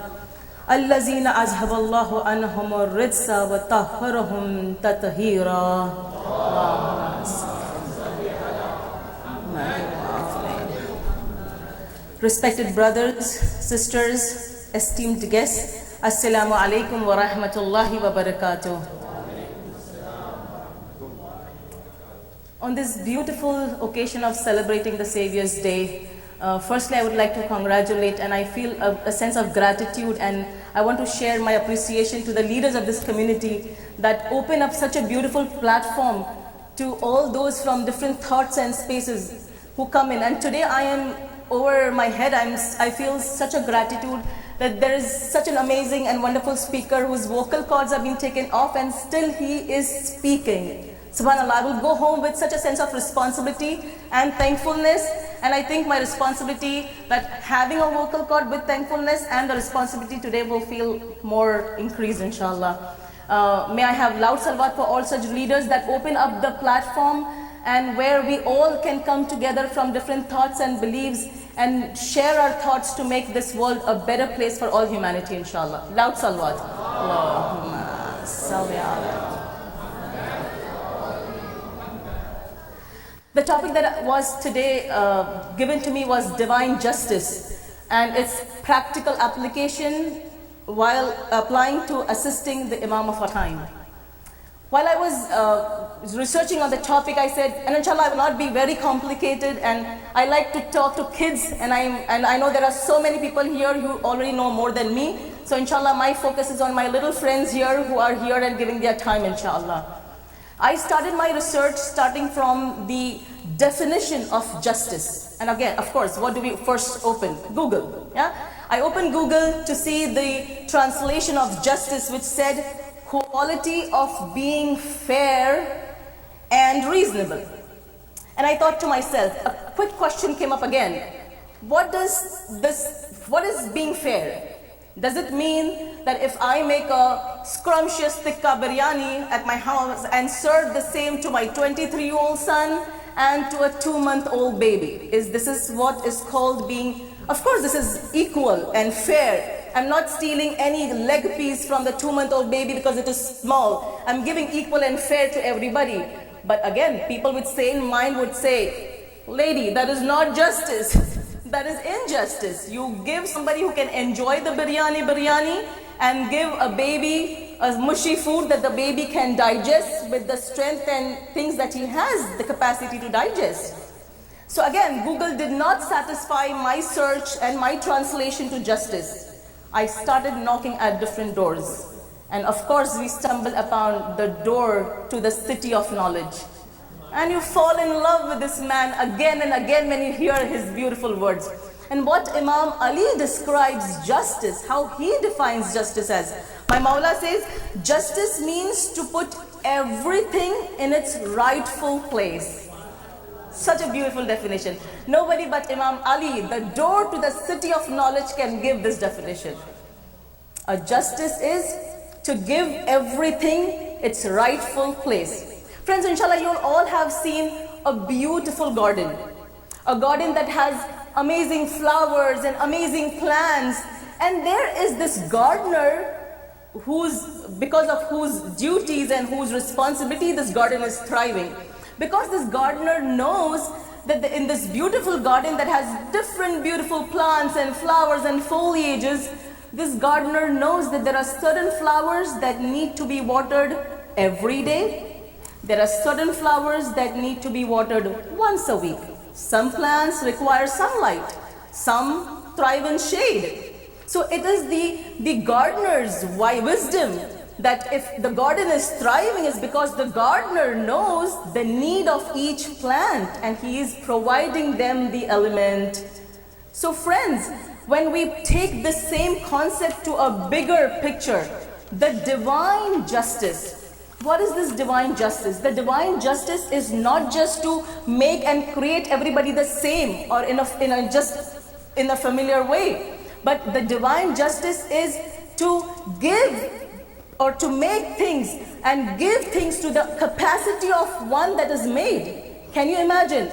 الذين أذهب الله عنهم الرجس وطهرهم تطهيرا. Respected brothers, sisters, esteemed guests, Assalamu alaikum wa rahmatullahi wa barakatuh. On this beautiful occasion of celebrating the Savior's Day, firstly I would like to congratulate, and I feel a sense of gratitude, and I want to share my appreciation to the leaders of this community that open up such a beautiful platform to all those from different thoughts and spaces who come in. And today I am over my head, I feel such a gratitude that there is such an amazing and wonderful speaker whose vocal cords have been taken off and still he is speaking. SubhanAllah, I will go home with such a sense of responsibility and thankfulness, and I think my responsibility that having a vocal cord with thankfulness and the responsibility today will feel more increased, inshallah. May I have loud salawat for all such leaders that open up the platform and where we all can come together from different thoughts and beliefs and share our thoughts to make this world a better place for all humanity, inshallah. Loud salawat. Allahumma salli ala. The topic that was today given to me was divine justice and its practical application while applying to assisting the Imam of our time. While I was researching on the topic, I said, and inshallah I will not be very complicated, and I like to talk to kids, and I know there are so many people here who already know more than me, so inshallah my focus is on my little friends here who are here and giving their time, inshallah. I started my research starting from the definition of justice. And again, of course, what do we first open? Google. Yeah? I opened Google to see the translation of justice, which said quality of being fair and reasonable. And I thought to myself, a quick question came up again. What is being fair? Does it mean that if I make a scrumptious tikka biryani at my house and serve the same to my 23-year-old son and to a 2-month-old baby, this is what is called being, of course this is equal and fair. I'm not stealing any leg piece from the 2-month-old baby because it is small. I'm giving equal and fair to everybody. But again, people with sane mind would say, lady, that is not justice. That is injustice. You give somebody who can enjoy the biryani and give a baby a mushy food that the baby can digest with the strength and things that he has the capacity to digest. So again, Google did not satisfy my search and my translation to justice. I started knocking at different doors. And of course, we stumble upon the door to the city of knowledge. And you fall in love with this man again and again when you hear his beautiful words. And what Imam Ali describes justice, how he defines justice as. My Mawla says, justice means to put everything in its rightful place. Such a beautiful definition. Nobody but Imam Ali, the door to the city of knowledge, can give this definition. A justice is to give everything its rightful place. Friends, inshallah, you all have seen a beautiful garden. A garden that has amazing flowers and amazing plants. And there is this gardener because of whose duties and whose responsibility this garden is thriving. Because this gardener knows that in this beautiful garden that has different beautiful plants and flowers and foliages, this gardener knows that there are certain flowers that need to be watered every day. There are certain flowers that need to be watered once a week. Some plants require sunlight. Some thrive in shade. So it is the gardener's wisdom that if the garden is thriving is because the gardener knows the need of each plant and he is providing them the element. So friends, when we take the same concept to a bigger picture, the divine justice, what is this divine justice? The divine justice is not just to make and create everybody the same or in a familiar way, but the divine justice is to give or to make things and give things to the capacity of one that is made. Can you imagine?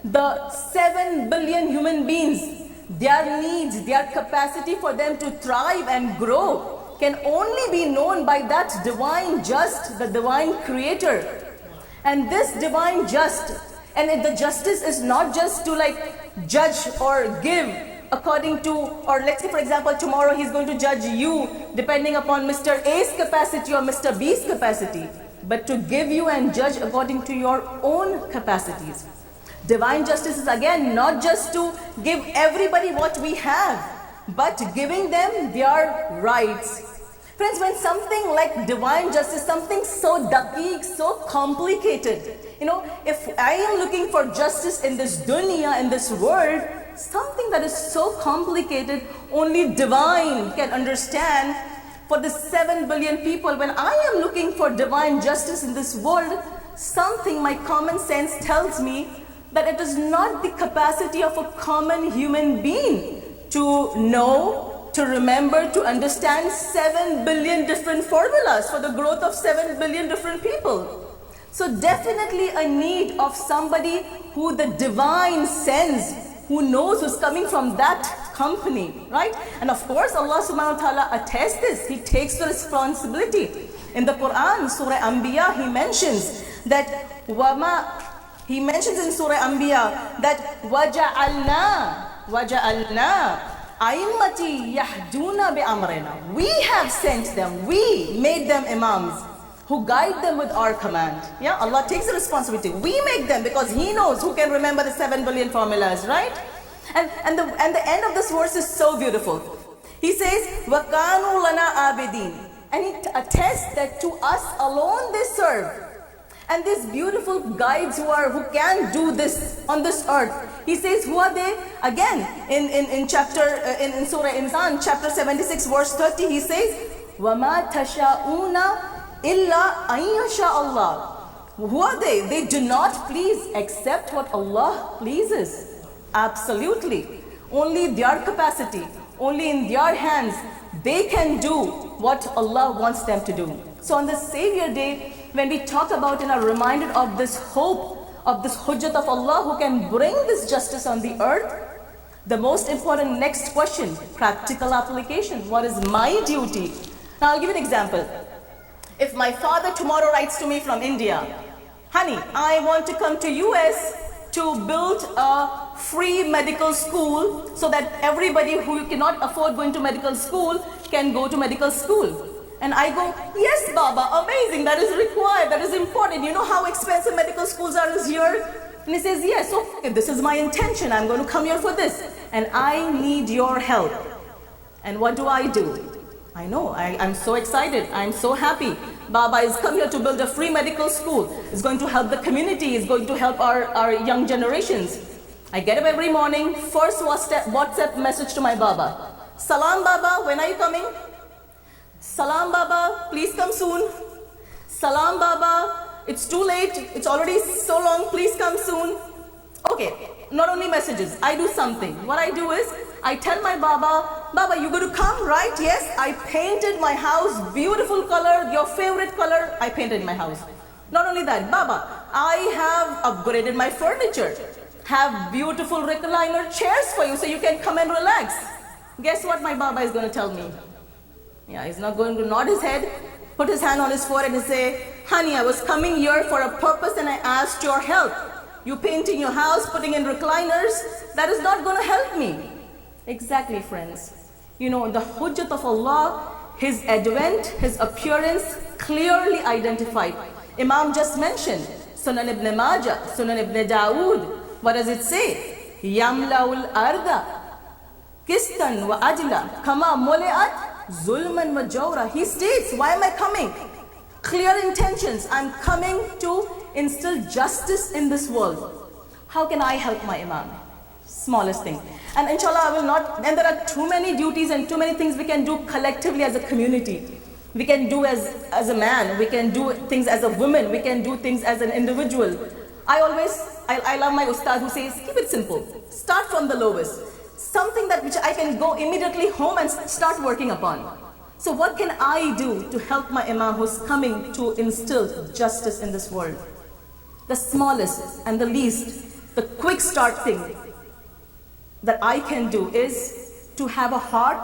The 7 billion human beings, their needs, their capacity for them to thrive and grow can only be known by that divine just, the divine creator. And this divine just, and the justice is not just to judge or give according to, or let's say for example tomorrow he's going to judge you depending upon Mr. A's capacity or Mr. B's capacity, but to give you and judge according to your own capacities. Divine justice is again not just to give everybody what we have, but giving them their rights. Friends, when something like divine justice, something so daqiq, so complicated, if I am looking for justice in this dunya, in this world, something that is so complicated, only divine can understand. For the 7 billion people, when I am looking for divine justice in this world, something my common sense tells me that it is not the capacity of a common human being to know, to remember, to understand 7 billion different formulas for the growth of 7 billion different people. So definitely a need of somebody who the divine sends, who knows who's coming from that company, right? And of course, Allah subhanahu wa ta'ala attests this. He takes the responsibility. In the Quran, Surah Anbiya, He mentions that in Surah Anbiya that وَجَعَلْنَا أَئِمَّةً يَهْدُونَ بِأَمْرِنَا. We have sent them, we made them imams who guide them with our command. Yeah, Allah takes the responsibility. We make them because He knows who can remember the 7 billion formulas, right? And the end of this verse is so beautiful. He says, وَكَانُوا لَنَا عَابِدِينَ. And He attests that to us alone they serve. And these beautiful guides who can do this on this earth, he says, who are they? Again, in Surah Insan, chapter 76, verse 30, he says, وَمَا تَشَاءُونَ إِلَّا أَن يَشَاءَ اللَّهُ. Who are they? They do not please except what Allah pleases. Absolutely. Only their capacity, only in their hands, they can do what Allah wants them to do. So on this Savior Day, when we talk about and are reminded of this hope, of this hujjat of Allah who can bring this justice on the earth, the most important next question, practical application. What is my duty? Now I'll give you an example. If my father tomorrow writes to me from India, honey, I want to come to US to build a free medical school so that everybody who cannot afford going to medical school can go to medical school. And I go, yes, Baba, amazing, that is required, that is important. You know how expensive medical schools are this year? And he says, yes, okay, this is my intention, I'm going to come here for this. And I need your help. And what do? I know, I'm so excited, I'm so happy. Baba is come here to build a free medical school. It's going to help the community, it's going to help our young generations. I get up every morning, first WhatsApp message to my Baba. Salam Baba, when are you coming? Salam Baba, please come soon. Salam Baba, it's too late, it's already so long, please come soon. Okay, not only messages, I do something. What I do is, I tell my Baba, Baba, you going to come, right? Yes, I painted my house, beautiful color, your favorite color, I painted my house. Not only that, Baba, I have upgraded my furniture, have beautiful recliner chairs for you so you can come and relax. Guess what my Baba is going to tell me? Yeah, he's not going to nod his head, put his hand on his forehead and say, honey, I was coming here for a purpose and I asked your help. You painting your house, putting in recliners, that is not going to help me. Exactly, friends. You know, the hujjat of Allah, His advent, His appearance, clearly identified. Imam just mentioned, Sunan ibn Majah, Sunan ibn Dawood. What does it say? Yamlaul arda, kistan wa ajla, kama muli'at, zulman wa jawra. He states, why am I coming? Clear intentions. I'm coming to instill justice in this world. How can I help my Imam? Smallest thing. And inshallah, I will not, and there are too many duties and too many things we can do collectively as a community. We can do as a man, we can do things as a woman, we can do things as an individual. I love my ustad who says, keep it simple. Start from the lowest. Something which I can go immediately home and start working upon. So what can I do to help my Imam who's coming to instill justice in this world? The smallest and the least, the quick start thing that I can do is to have a heart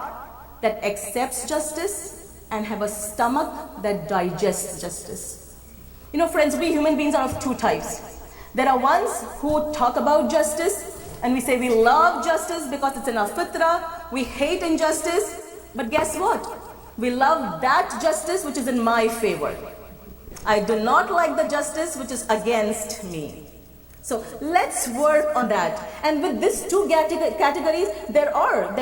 that accepts justice and have a stomach that digests justice. You know, friends, we human beings are of two types. There are ones who talk about justice and we say we love justice because it's in our fitrah, we hate injustice, but guess what? We love that justice which is in my favor. I do not like the justice which is against me. So let's work on that. And with these two categories, there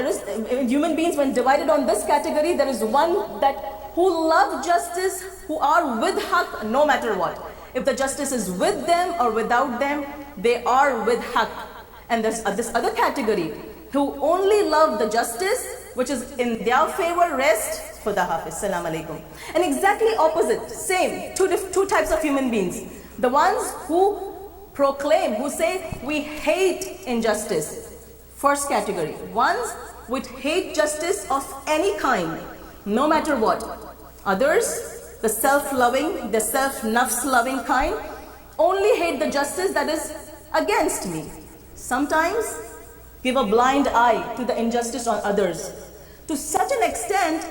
is human beings when divided on this category, there is one that who love justice, who are with haqq no matter what. If the justice is with them or without them, they are with haqq. And there's this other category who only love the justice which is in their favor, rest for the hafiz. Salam alaikum. And exactly opposite, same, two types of human beings. The ones who proclaim, who say we hate injustice. First category, ones which hate justice of any kind, no matter what. Others, the self-loving, the self-nafs-loving kind, only hate the justice that is against me. Sometimes give a blind eye to the injustice on others. To such an extent,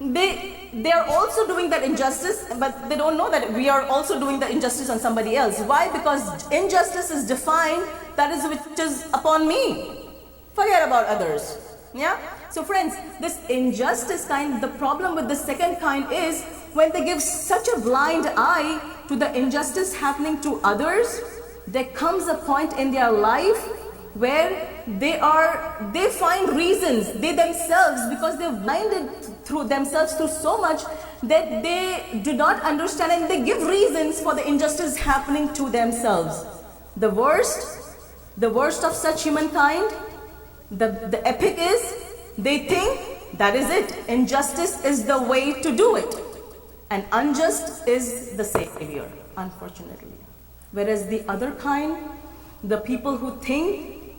they are also doing that injustice, but they don't know that we are also doing the injustice on somebody else. Why? Because injustice is defined, that is which is upon me. Forget about others. Yeah? So friends, this injustice kind, the problem with the second kind is when they give such a blind eye to the injustice happening to others, there comes a point in their life where they find reasons, they themselves, because they've blinded through themselves through so much, that they do not understand and they give reasons for the injustice happening to themselves. The worst of such humankind, the epic is, they think that is it. Injustice is the way to do it. And unjust is the savior, unfortunately. Whereas the other kind, the people who think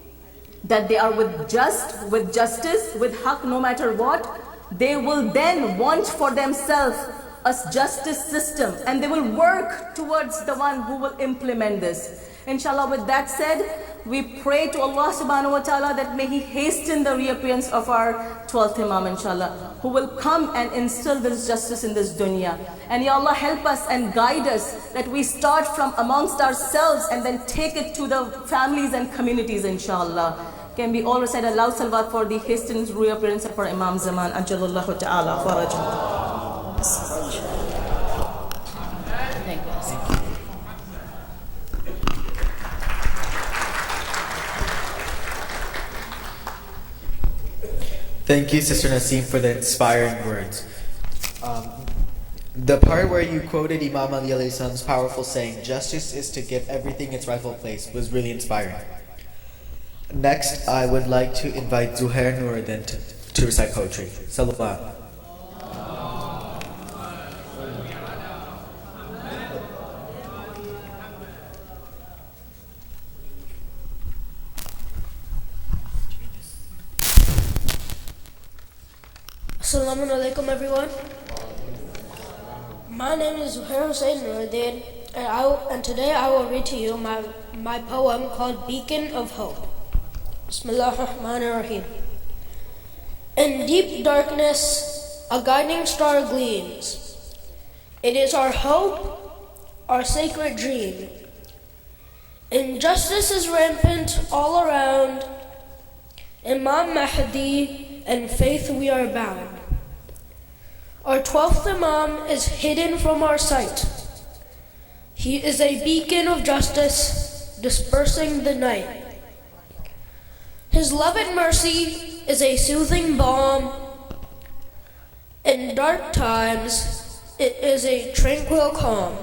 that they are with justice, with haqq, no matter what, they will then want for themselves a justice system and they will work towards the one who will implement this. Inshallah, with that said, we pray to Allah subhanahu wa ta'ala that may He hasten the reappearance of our 12th Imam, inshallah, who will come and instill this justice in this dunya. And Ya Allah, help us and guide us that we start from amongst ourselves and then take it to the families and communities, inshallah. Can we all recite a loud salawat for the hastened reappearance of our Imam Zaman, Ajalallahu ta'ala, farajah. Thank you. Thank you, Sister Naseem, for the inspiring words. The part where you quoted Imam Ali alayhi salam's powerful saying, "Justice is to give everything its rightful place," was really inspiring. Next, I would like to invite Zuhair Nuruddin to recite poetry. Salawat. Assalamu alaikum, everyone. My name is Zuhair Hussain Nuruddin, and today I will read to you my poem called Beacon of Hope. Bismillah ar-Rahman ar-Rahim. In deep darkness, a guiding star gleams. It is our hope, our sacred dream. Injustice is rampant all around. Imam Mahdi and faith we are bound. Our 12th Imam is hidden from our sight. He is a beacon of justice, dispersing the night. His love and mercy is a soothing balm. In dark times, it is a tranquil calm.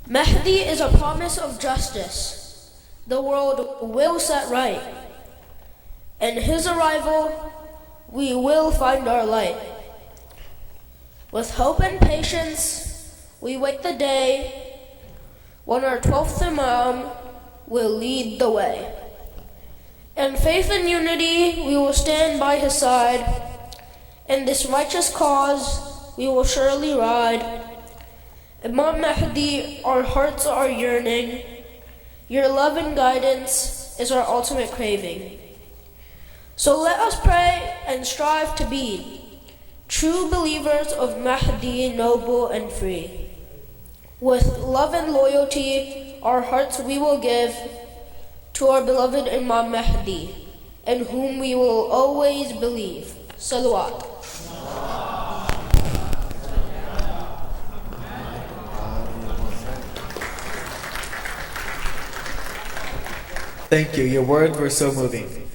Mahdi is a promise of justice. The world will set right. In his arrival, we will find our light. With hope and patience, we wait the day when our 12th Imam will lead the way. In faith and unity, we will stand by his side. In this righteous cause, we will surely ride. Imam Mahdi, our hearts are yearning. Your love and guidance is our ultimate craving. So let us pray and strive to be true believers of Mahdi, noble and free. With love and loyalty, our hearts we will give to our beloved Imam Mahdi, in whom we will always believe. Salawat. Thank you. Your words were so moving.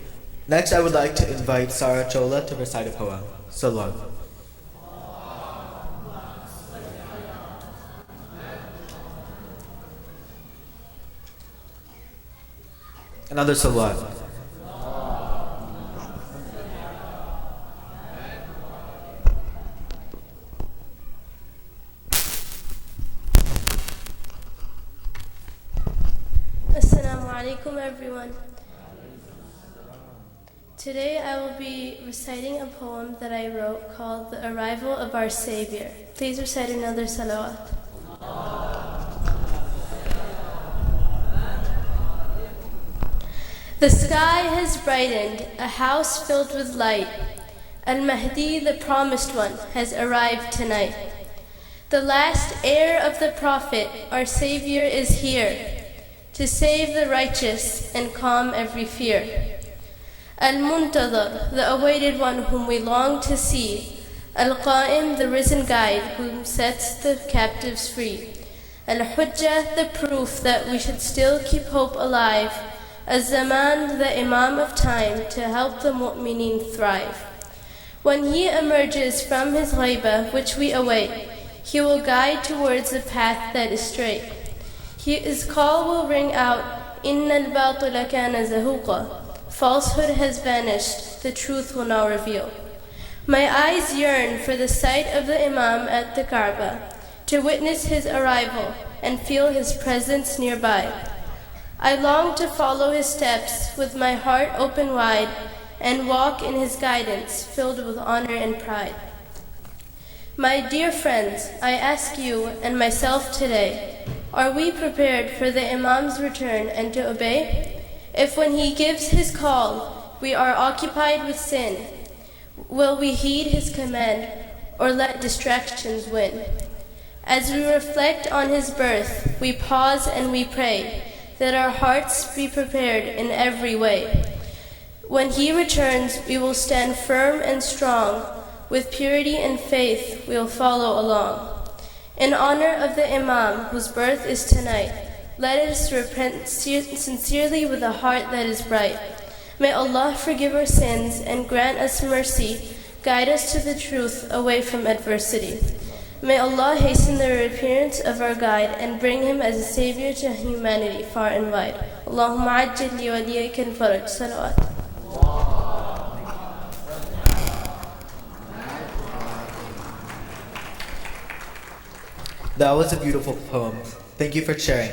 Next, I would like to invite Sarah Chola to recite a poem. Salawat. Another salawat. Assalamu alaikum, everyone. Today I will be reciting a poem that I wrote called The Arrival of Our Savior. Please recite another salawat. The sky has brightened, a house filled with light. Al-Mahdi, the promised one, has arrived tonight. The last heir of the Prophet, our Savior, is here to save the righteous and calm every fear. Al-Muntadhar, the awaited one whom we long to see. Al-Qa'im, the risen guide whom sets the captives free. Al-Hujjah, the proof that we should still keep hope alive. Az-Zaman, the Imam of time, to help the mu'mineen thrive. When he emerges from his ghaiba, which we await, he will guide towards the path that is straight. His call will ring out, Inna al-batila kana zahuqa. Falsehood has vanished, the truth will now reveal. My eyes yearn for the sight of the Imam at the Kaaba, to witness his arrival and feel his presence nearby. I long to follow his steps with my heart open wide and walk in his guidance filled with honor and pride. My dear friends, I ask you and myself today, are we prepared for the Imam's return and to obey? If when he gives his call, we are occupied with sin, will we heed his command or let distractions win? As we reflect on his birth, we pause and we pray that our hearts be prepared in every way. When he returns, we will stand firm and strong. With purity and faith, we will follow along. In honor of the Imam, whose birth is tonight, let us repent sincerely with a heart that is bright. May Allah forgive our sins and grant us mercy, guide us to the truth away from adversity. May Allah hasten the appearance of our guide and bring him as a savior to humanity far and wide. Allahumma ajjal li waliyika al-faraj. Salawat. That was a beautiful poem. Thank you for sharing.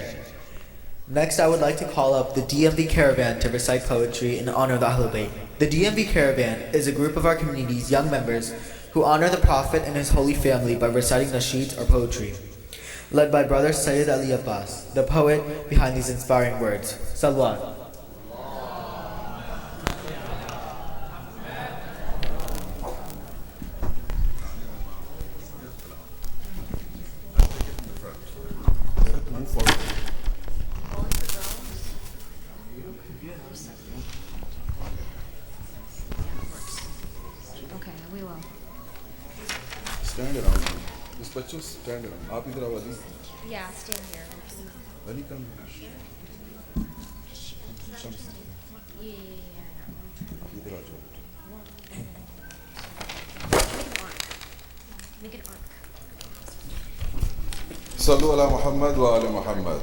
Next, I would like to call up the DMV Caravan to recite poetry in honor of the Ahlul Bayt. The DMV Caravan is a group of our community's young members who honor the Prophet and his holy family by reciting nasheeds or poetry. Led by Brother Sayyid Ali Abbas, the poet behind these inspiring words. Salawat. Stand around. This bachcho stand around. आप इधर आओ Ali. Yeah, stand here. Ali come. इधर आ जाओ. Make an arc. صلوا على محمد وآل محمد.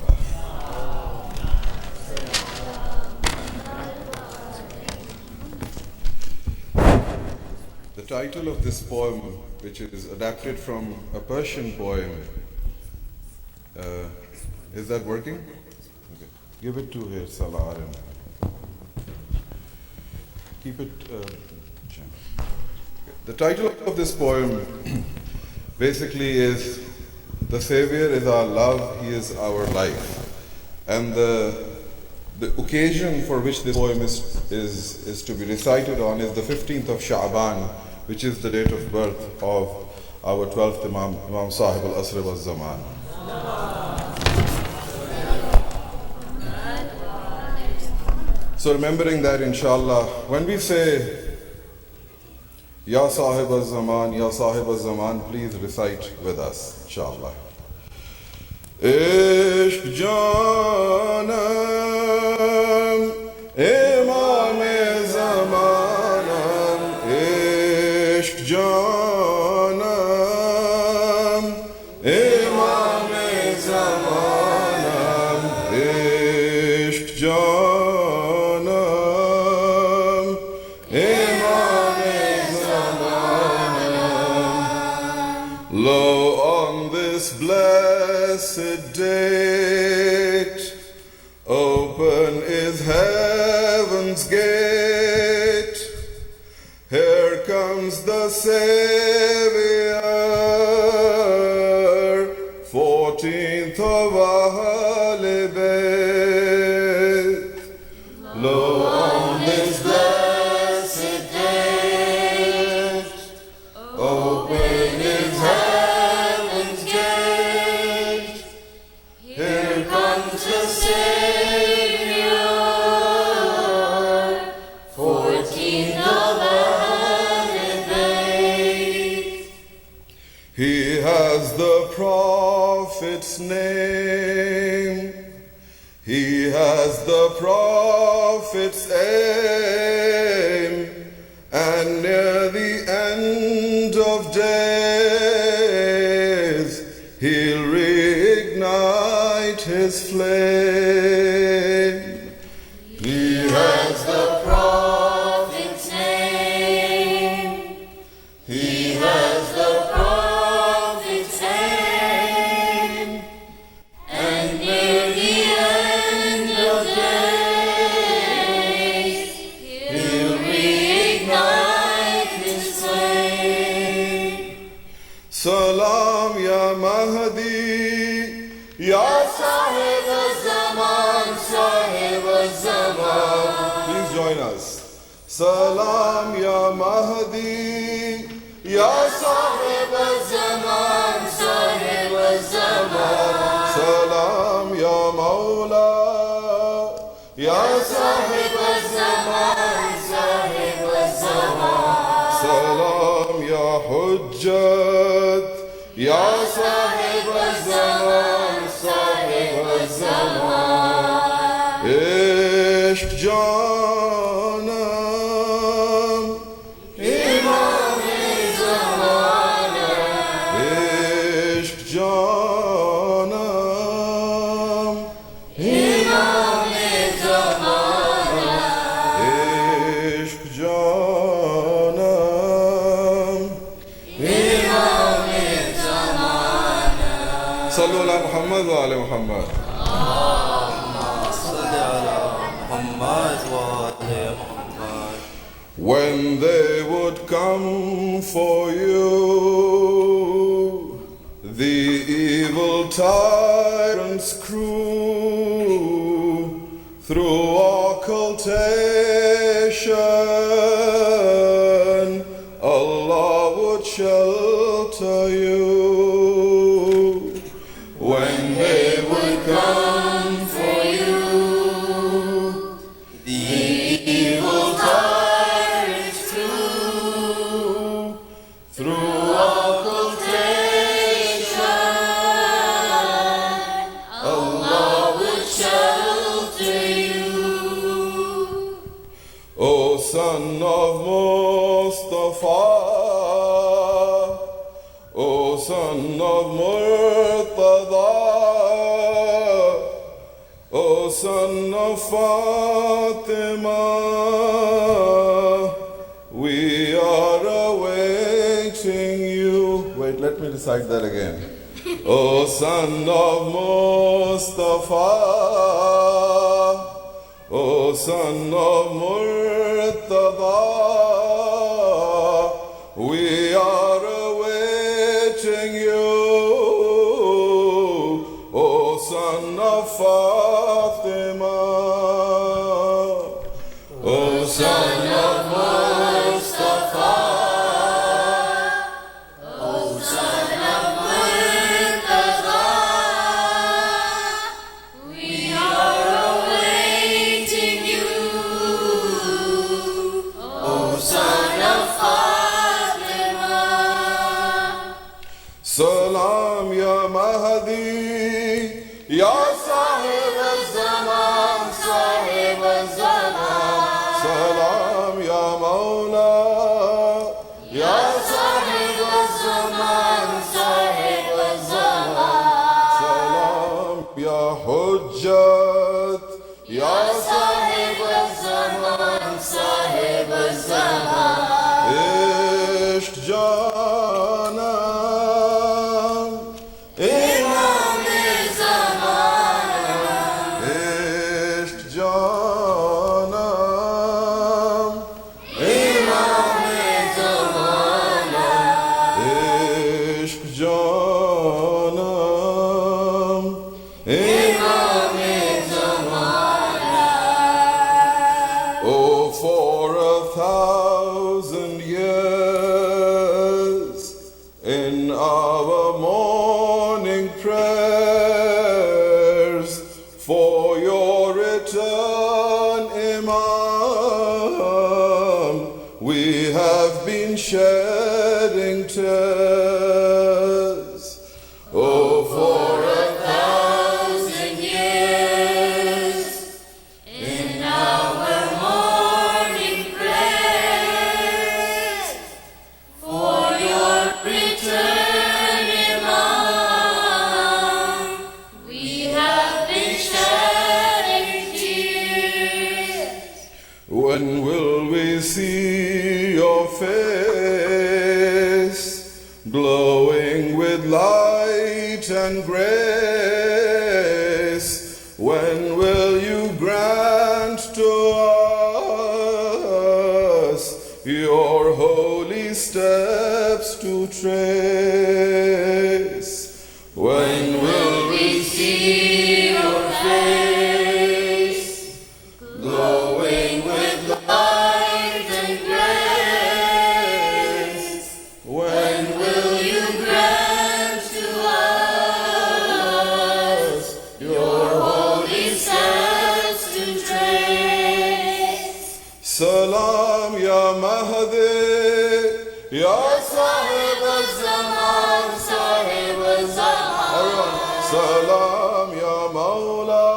The title of this poem, which is adapted from a Persian poem, is that working? Okay. Give it to here, Salar, and keep it. The title of this poem basically is "The Savior is our love, He is our life," and the occasion for which this poem is to be recited on is the 15th of Sha'ban, which is the date of birth of our 12th Imam, Imam Sahib al-Asr wal-Zaman. So remembering that, inshallah, when we say Ya Sahib al-Zaman, Ya Sahib al-Zaman, please recite with us, inshallah. Ishq Janam Imam Zamanam, Ishq Janam Imam Zamanam, Ishq Janam Imam Zamanam. Lo, on this blessed date, open is heaven's gate. Here comes the Savior, 14th of Ahl Bayt. Lo, on this blessed date, open is heaven's gate. Here comes the Savior, 14th of Ahl Bayt. He has the Prophet's name, he has the Prophet's aim, and near the end days, he'll reignite his flame. He has the prophet's name. He has the prophet's aim. And near the end of days, he'll reignite his flame. Salam ya Mahdi, ya Sahib al-Zaman, Sahib al-Zaman. Please join us. Salam ya Mahdi, ya Sahib al-Zaman, Sahib al-Zaman. Salam ya Mawla, ya Sahib al-Zaman, Sahib al-Zaman. Salam ya Hujjat, ya Sahib al-Zaman, Sahib al-Zaman. Ishq Janam, Imam-e-Zamana. Ishq Janam, Imam-e-Zamana. Ishq Janam, Imam-e-Zamana. Sallu ala Muhammad wa ala Muhammad. When they would come for you, the evil tyrant's crew, through occultation, Allah would shelter you. When they would come for you, the evil tyrant's crew, through occultation, Allah would shelter you. O son of Mustafa, O son of Murtada, O son of Fatima, we are awaiting you. Wait, let me recite that again. O son of Mustafa, O son of Murtada, we are awaiting you. O son of Fatima, O son of Mustafa, O son of Murtada, we are awaiting you. O son of Fatima. Salam ya Mahdi, ya Sahib al-Zaman, Sahib al-Zaman. Salam ya Mawla, ya Sahib al-Zaman, Sahib al-Zaman. Salam ya Hujjat, ya Sahib al-Zaman, Sahib al-Zaman. Ishq Janam, Imam-e-Zamana. Ishq Janam, Imam-e-Zamana. Ishq Janam, Imam-e-Zamana. Oh, for 1,000 years in our morning prayers for your return, Imam, we have been shedding tears. Oh, for 1,000 years in our morning prayers for your return. return, Imam. We have been shedding tears. When will we see your face, glowing with light and grace? When will you grant to us your holy steps to trace? When will we see your face, glowing with light and grace? When will you grant to us your holy steps to trace? Salam ya Mahdi, ya Sahib al-Zaman, Sahib al-Zaman. Salam ya Mawla,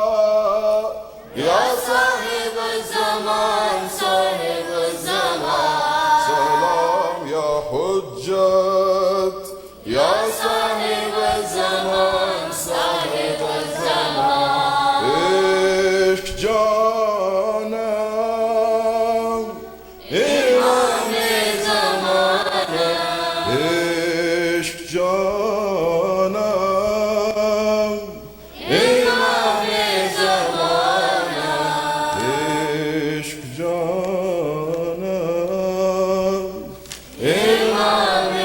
ya Sahib al-Zaman, Sahib al-Zaman. Salam ya Hujjat, ya Sahib al-Zaman, Sahib al-Zaman. Ishq Janam, Imam-e-Zamana. Ishq Janam, Imam-e-Zamana. Ishq Janam, Imam-e-Zamana.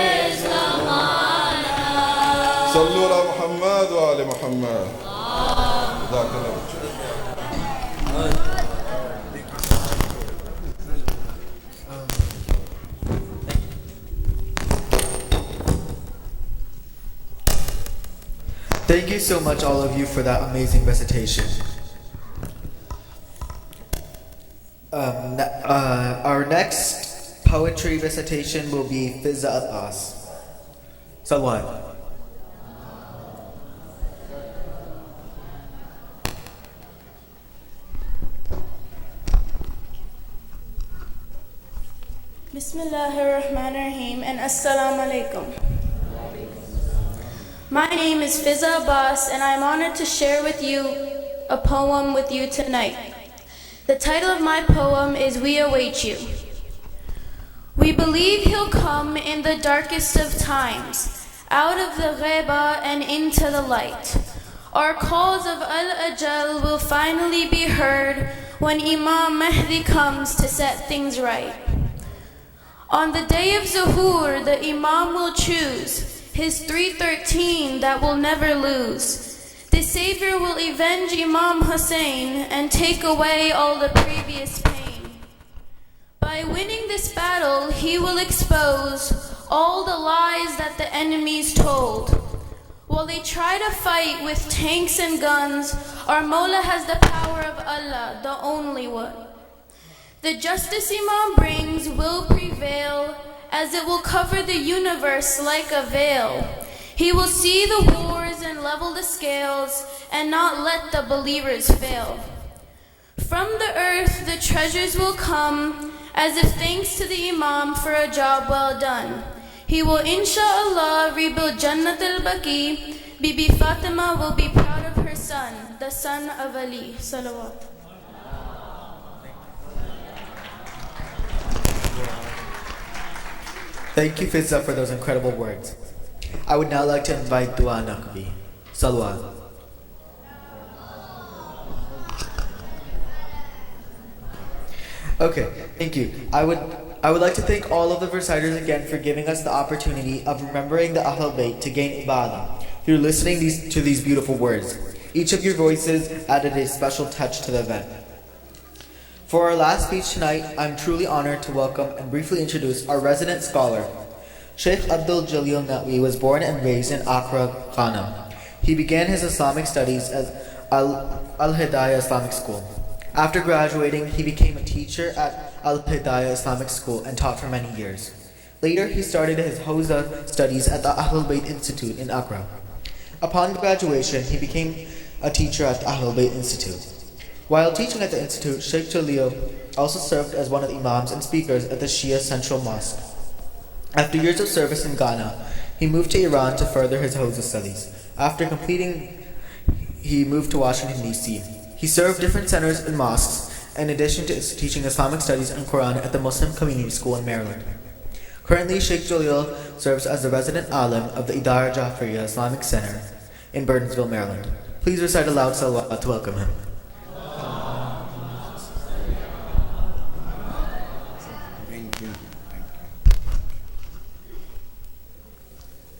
Sallu ala Muhammad wa ali Muhammad. Jazakallah khair. Thank you so much, all of you, for that amazing recitation. Our next poetry recitation will be Fizza Abbas. Salwan. Bismillahirrahmanirrahim and Assalamu alaikum. My name is Fizza Abbas and I'm honored to share with you a poem with you tonight. The title of my poem is We Await You. We believe he'll come in the darkest of times, out of the ghaiba and into the light. Our calls of Al-Ajal will finally be heard when Imam Mahdi comes to set things right. On the day of Zuhur, the Imam will choose his 313 that will never lose. The Savior will avenge Imam Hussein and take away all the previous pain. By winning this battle, he will expose all the lies that the enemies told. While they try to fight with tanks and guns, our Mawla has the power of Allah, the only one. The justice Imam brings will prevail, as it will cover the universe like a veil. He will see the wars and level the scales, and not let the believers fail. From the earth the treasures will come, as if thanks to the Imam for a job well done. He will insha'Allah rebuild Jannat al-Baqi. Bibi Fatima will be proud of her son, the son of Ali. Salawat. Thank you, Fizza, for those incredible words. I would now like to invite Dua Naqvi. Salwa. Okay, thank you. I would like to thank all of the reciters again for giving us the opportunity of remembering the Ahlul Bayt to gain ibadah through listening to these beautiful words. Each of your voices added a special touch to the event. For our last speech tonight, I'm truly honored to welcome and briefly introduce our resident scholar. Sheikh Abdul Jalil Naqvi was born and raised in Accra, Ghana. He began his Islamic studies at Al-Hidayah Islamic School. After graduating, he became a teacher at Al-Hidayah Islamic School and taught for many years. Later, he started his Hawza studies at the Ahlul Bayt Institute in Accra. Upon graduation, he became a teacher at the Ahlul Bayt Institute. While teaching at the institute, Sheikh Jalil also served as one of the imams and speakers at the Shia Central Mosque. After years of service in Ghana, He moved to Iran to further his Hawza studies. After completing, he moved to Washington, D.C. He served different centers and mosques, in addition to teaching Islamic studies and Quran at the Muslim Community School in Maryland. Currently, Sheikh Jalil serves as the resident alim of the Idara Jafriya Islamic Center in Burtonsville, Maryland. Please recite aloud salawat to welcome him.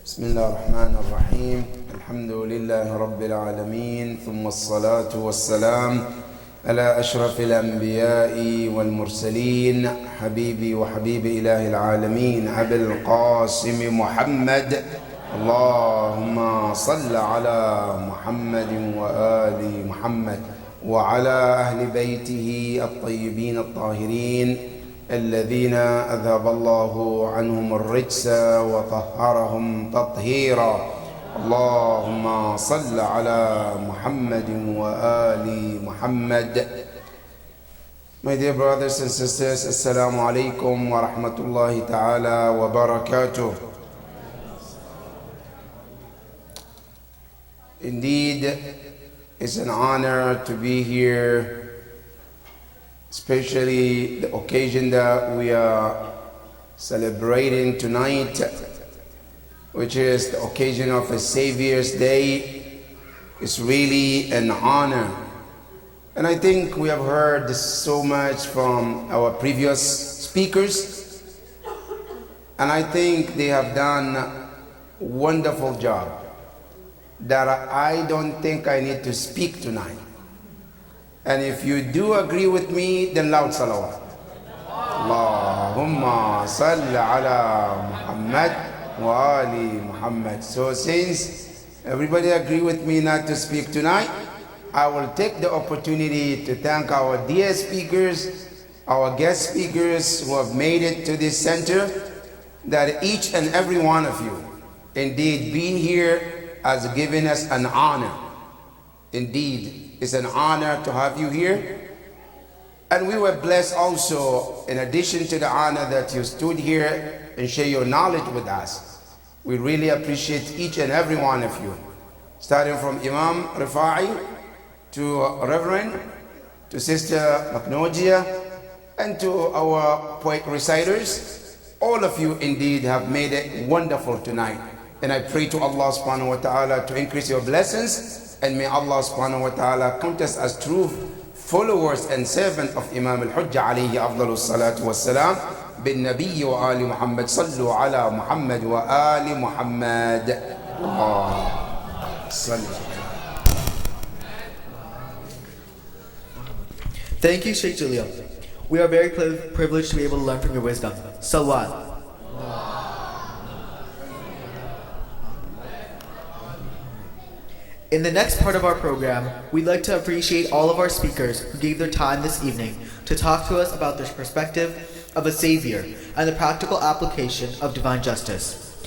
بسم الله الرحمن الرحيم الحمد لله رب العالمين ثم الصلاة والسلام على أشرف الأنبياء والمرسلين حبيبي وحبيب إله العالمين أبي القاسم محمد اللهم صل على محمد وآل محمد وعلى أهل بيته الطيبين الطاهرين الذين أذهب الله عنهم الرجس وطهرهم تطهيرا اللهم صل على محمد وآل محمد. My dear brothers and sisters, Assalamu alaikum wa rahmatullahi ta'ala wa barakatuh. Indeed, it's an honor to be here, especially the occasion that we are celebrating tonight, which is the occasion of a Savior's Day. It's really an honor. And I think we have heard so much from our previous speakers, and I think they have done a wonderful job that I don't think I need to speak tonight. And if you do agree with me, then loud salawat. Allahumma salli ala Muhammad wa ali Muhammad. So since everybody agree with me not to speak tonight, I will take the opportunity to thank our dear speakers, our guest speakers who have made it to this center, that each and every one of you, indeed being here has given us an honor. Indeed, it's an honor to have you here. And we were blessed also, in addition to the honor that you stood here and share your knowledge with us. We really appreciate each and every one of you, starting from Imam Rifa'i to Reverend, to Sister Maknogia, and to our poet reciters. All of you indeed have made it wonderful tonight. And I pray to Allah subhanahu wa ta'ala to increase your blessings, and may Allah subhanahu wa ta'ala count us as true followers and servants of Imam al-Hujjah alayhi afdalu salatu wassalam bin Nabi wa ali Muhammad. Sallu ala Muhammad wa ali Muhammad. Thank you, Sheikh Jalil. We are very privileged to be able to learn from your wisdom. Salawat. In the next part of our program, we'd like to appreciate all of our speakers who gave their time this evening to talk to us about the perspective of a Savior and the practical application of divine justice.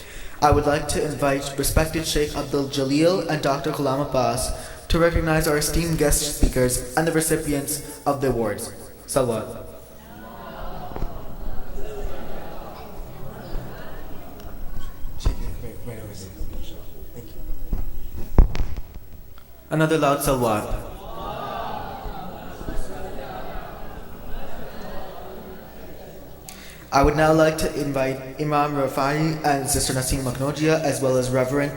I would like to invite respected Sheikh Abdul Jalil and Dr. Ghulam Abbas to recognize our esteemed guest speakers and the recipients of the awards. Salawat. Another loud salawat. I would now like to invite Imam Rafai and Sister Nasim Maknogia, as well as Reverend,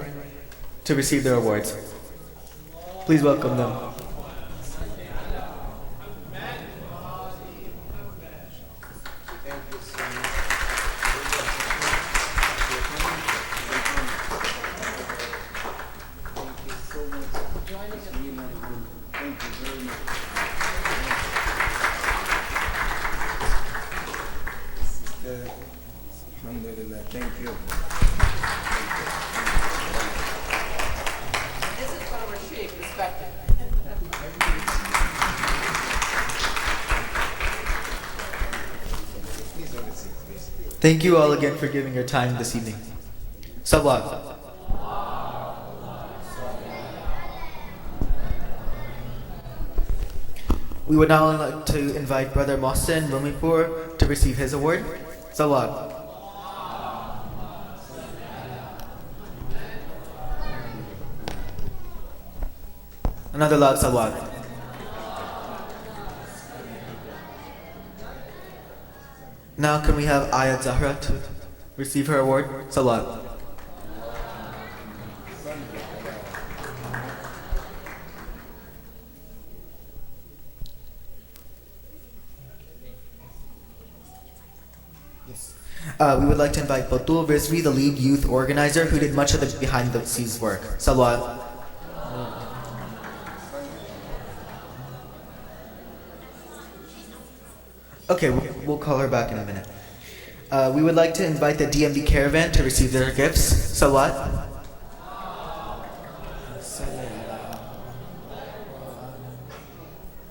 to receive their awards. Please welcome them. Alhamdulillah, thank you. This is for our Sheikh, respected. Thank you all again for giving your time this evening. Salawat. We would now like to invite Brother Mohsen Rumipur to receive his award. Salawat. Another loud salawat. Now can we have Ayat Zahra to receive her award? Salawat. We would like to invite Batul Rizvi, the lead youth organizer, who did much of the behind the scenes work. Salawat. Okay, we'll call her back in a minute. We would like to invite the DMB caravan to receive their gifts. Salawat.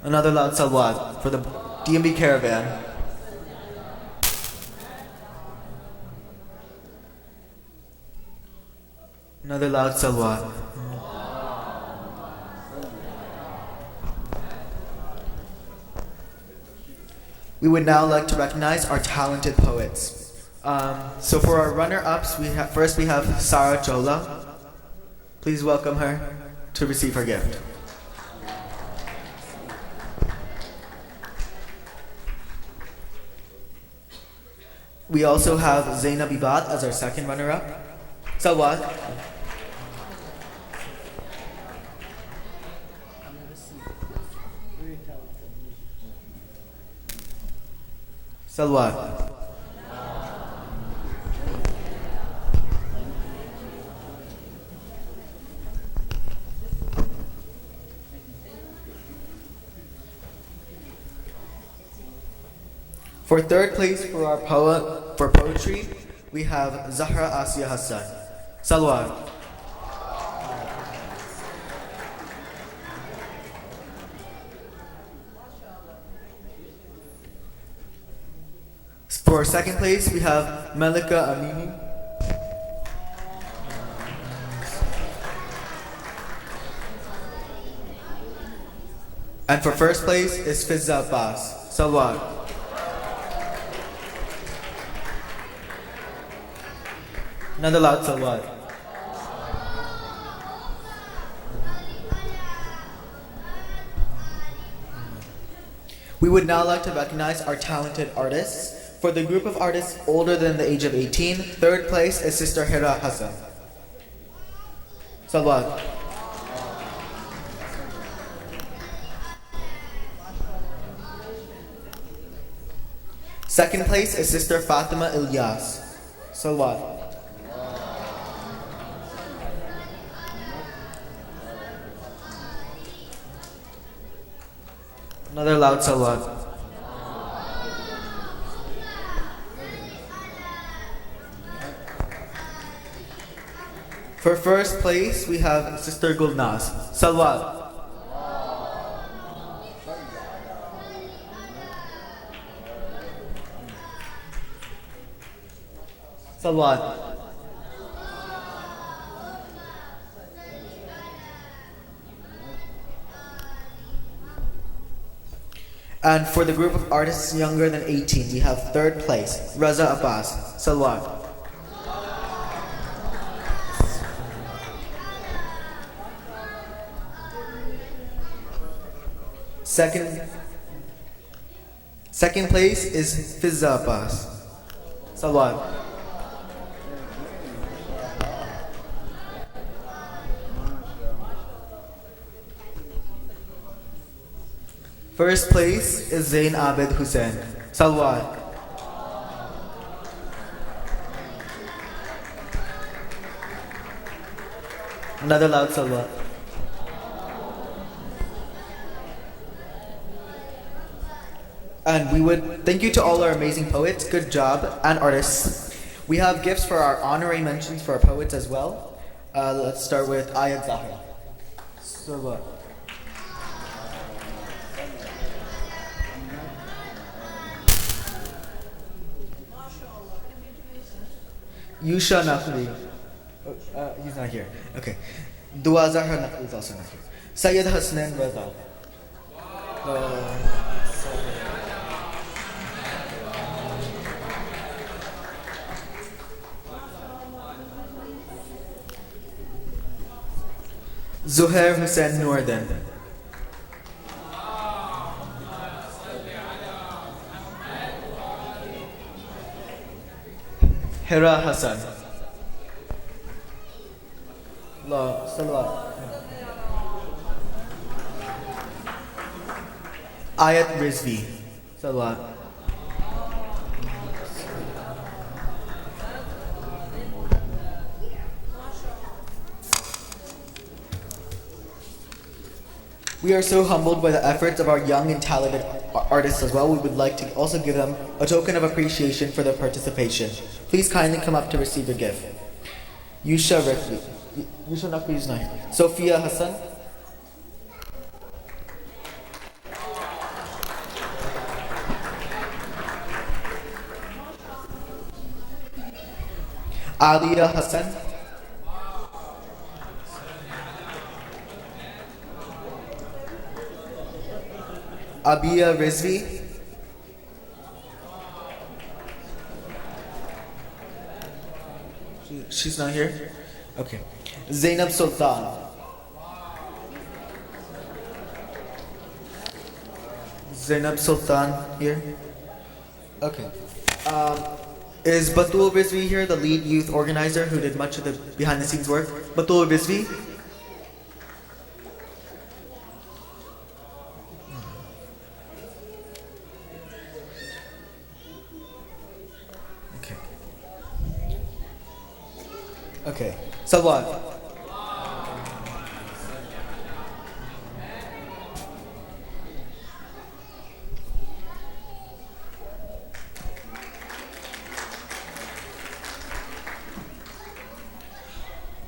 Another loud salawat for the DMB caravan. Another loud salawat. We would now like to recognize our talented poets. So for our runner-ups, first we have Sarah Jola. Please welcome her to receive her gift. We also have Zainab Ibad as our second runner-up. Salawat. Salawat. For third place for our poetry, we have Zahra Asiya Hassan. Salawat. For second place, we have Malika Amini. And for first place is Fizza Abbas. Salawat. Another loud salawat. We would now like to recognize our talented artists. For the group of artists older than the age of 18, third place is Sister Hira Hassan. Salawat. Second place is Sister Fatima Ilyas. Salawat. Another loud salawat. For first place, we have Sister Gulnaz. Salawat. Salawat. And for the group of artists younger than 18, we have third place, Raza Abbas. Salawat. Second place is Fizza Abbas. Salawat. First place is Zain Abed Hussein. Salawat. Another loud salawat. And we would thank you to all our amazing poets, good job, and artists. We have gifts for our honorary mentions for our poets as well. Let's start with Ayat Zahra. Salawat. Yusha Naqvi. He's not here. Okay. Dua Zahra Naqvi is also not here. Sayyid Hasnan Raza. Zuhair Hussain Noordan. Hira Hassan. Allah, salawat. Ayat Rizvi. Salawat. We are so humbled by the efforts of our young and talented artists as well. We would like to also give them a token of appreciation for their participation. Please kindly come up to receive your gift. Yusha Nakriznai. Sophia Hassan. Alia Hassan. Abia Rizvi. She's not here? Okay. Zainab Sultan. Zainab Sultan here? Okay. Is Batul Rizvi here, the lead youth organizer who did much of the behind the scenes work? Batul Rizvi? Okay, Salwan.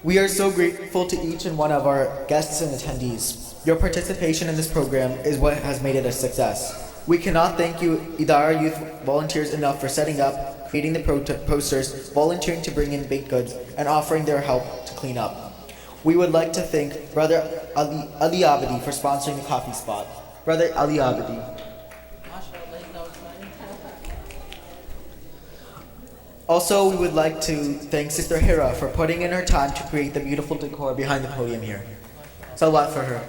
We are so grateful to each and one of our guests and attendees. Your participation in this program is what has made it a success. We cannot thank you, Idara Youth volunteers, enough for setting up, creating the posters, volunteering to bring in baked goods, and offering their help to clean up. We would like to thank Brother Ali Abadi for sponsoring the coffee spot. Brother Ali Abadi. Also, we would like to thank Sister Hira for putting in her time to create the beautiful decor behind the podium here. Salawat for her.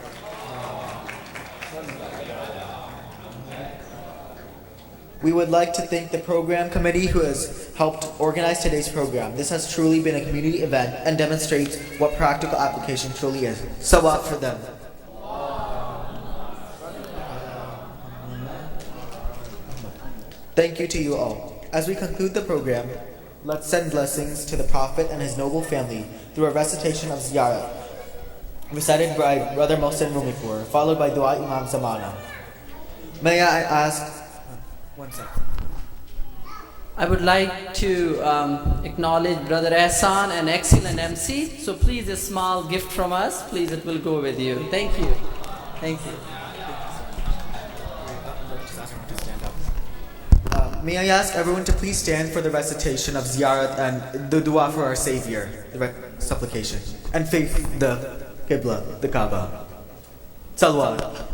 We would like to thank the program committee who has helped organize today's program. This has truly been a community event and demonstrates what practical application truly is. Salawat for them. Thank you to you all. As we conclude the program, let's send blessings to the Prophet and his noble family through a recitation of Ziyarat, recited by Brother Mohsen Rumipur, followed by Dua Imam Zamana. May I ask... One second. I would like to acknowledge Brother Ehsan, an excellent MC. So please, a small gift from us. Please, it will go with you. Thank you. Thank you. May I ask everyone to please stand for the recitation of Ziyarat and the dua for our Savior, the supplication, and face the Qibla, the Kaaba. Salawat.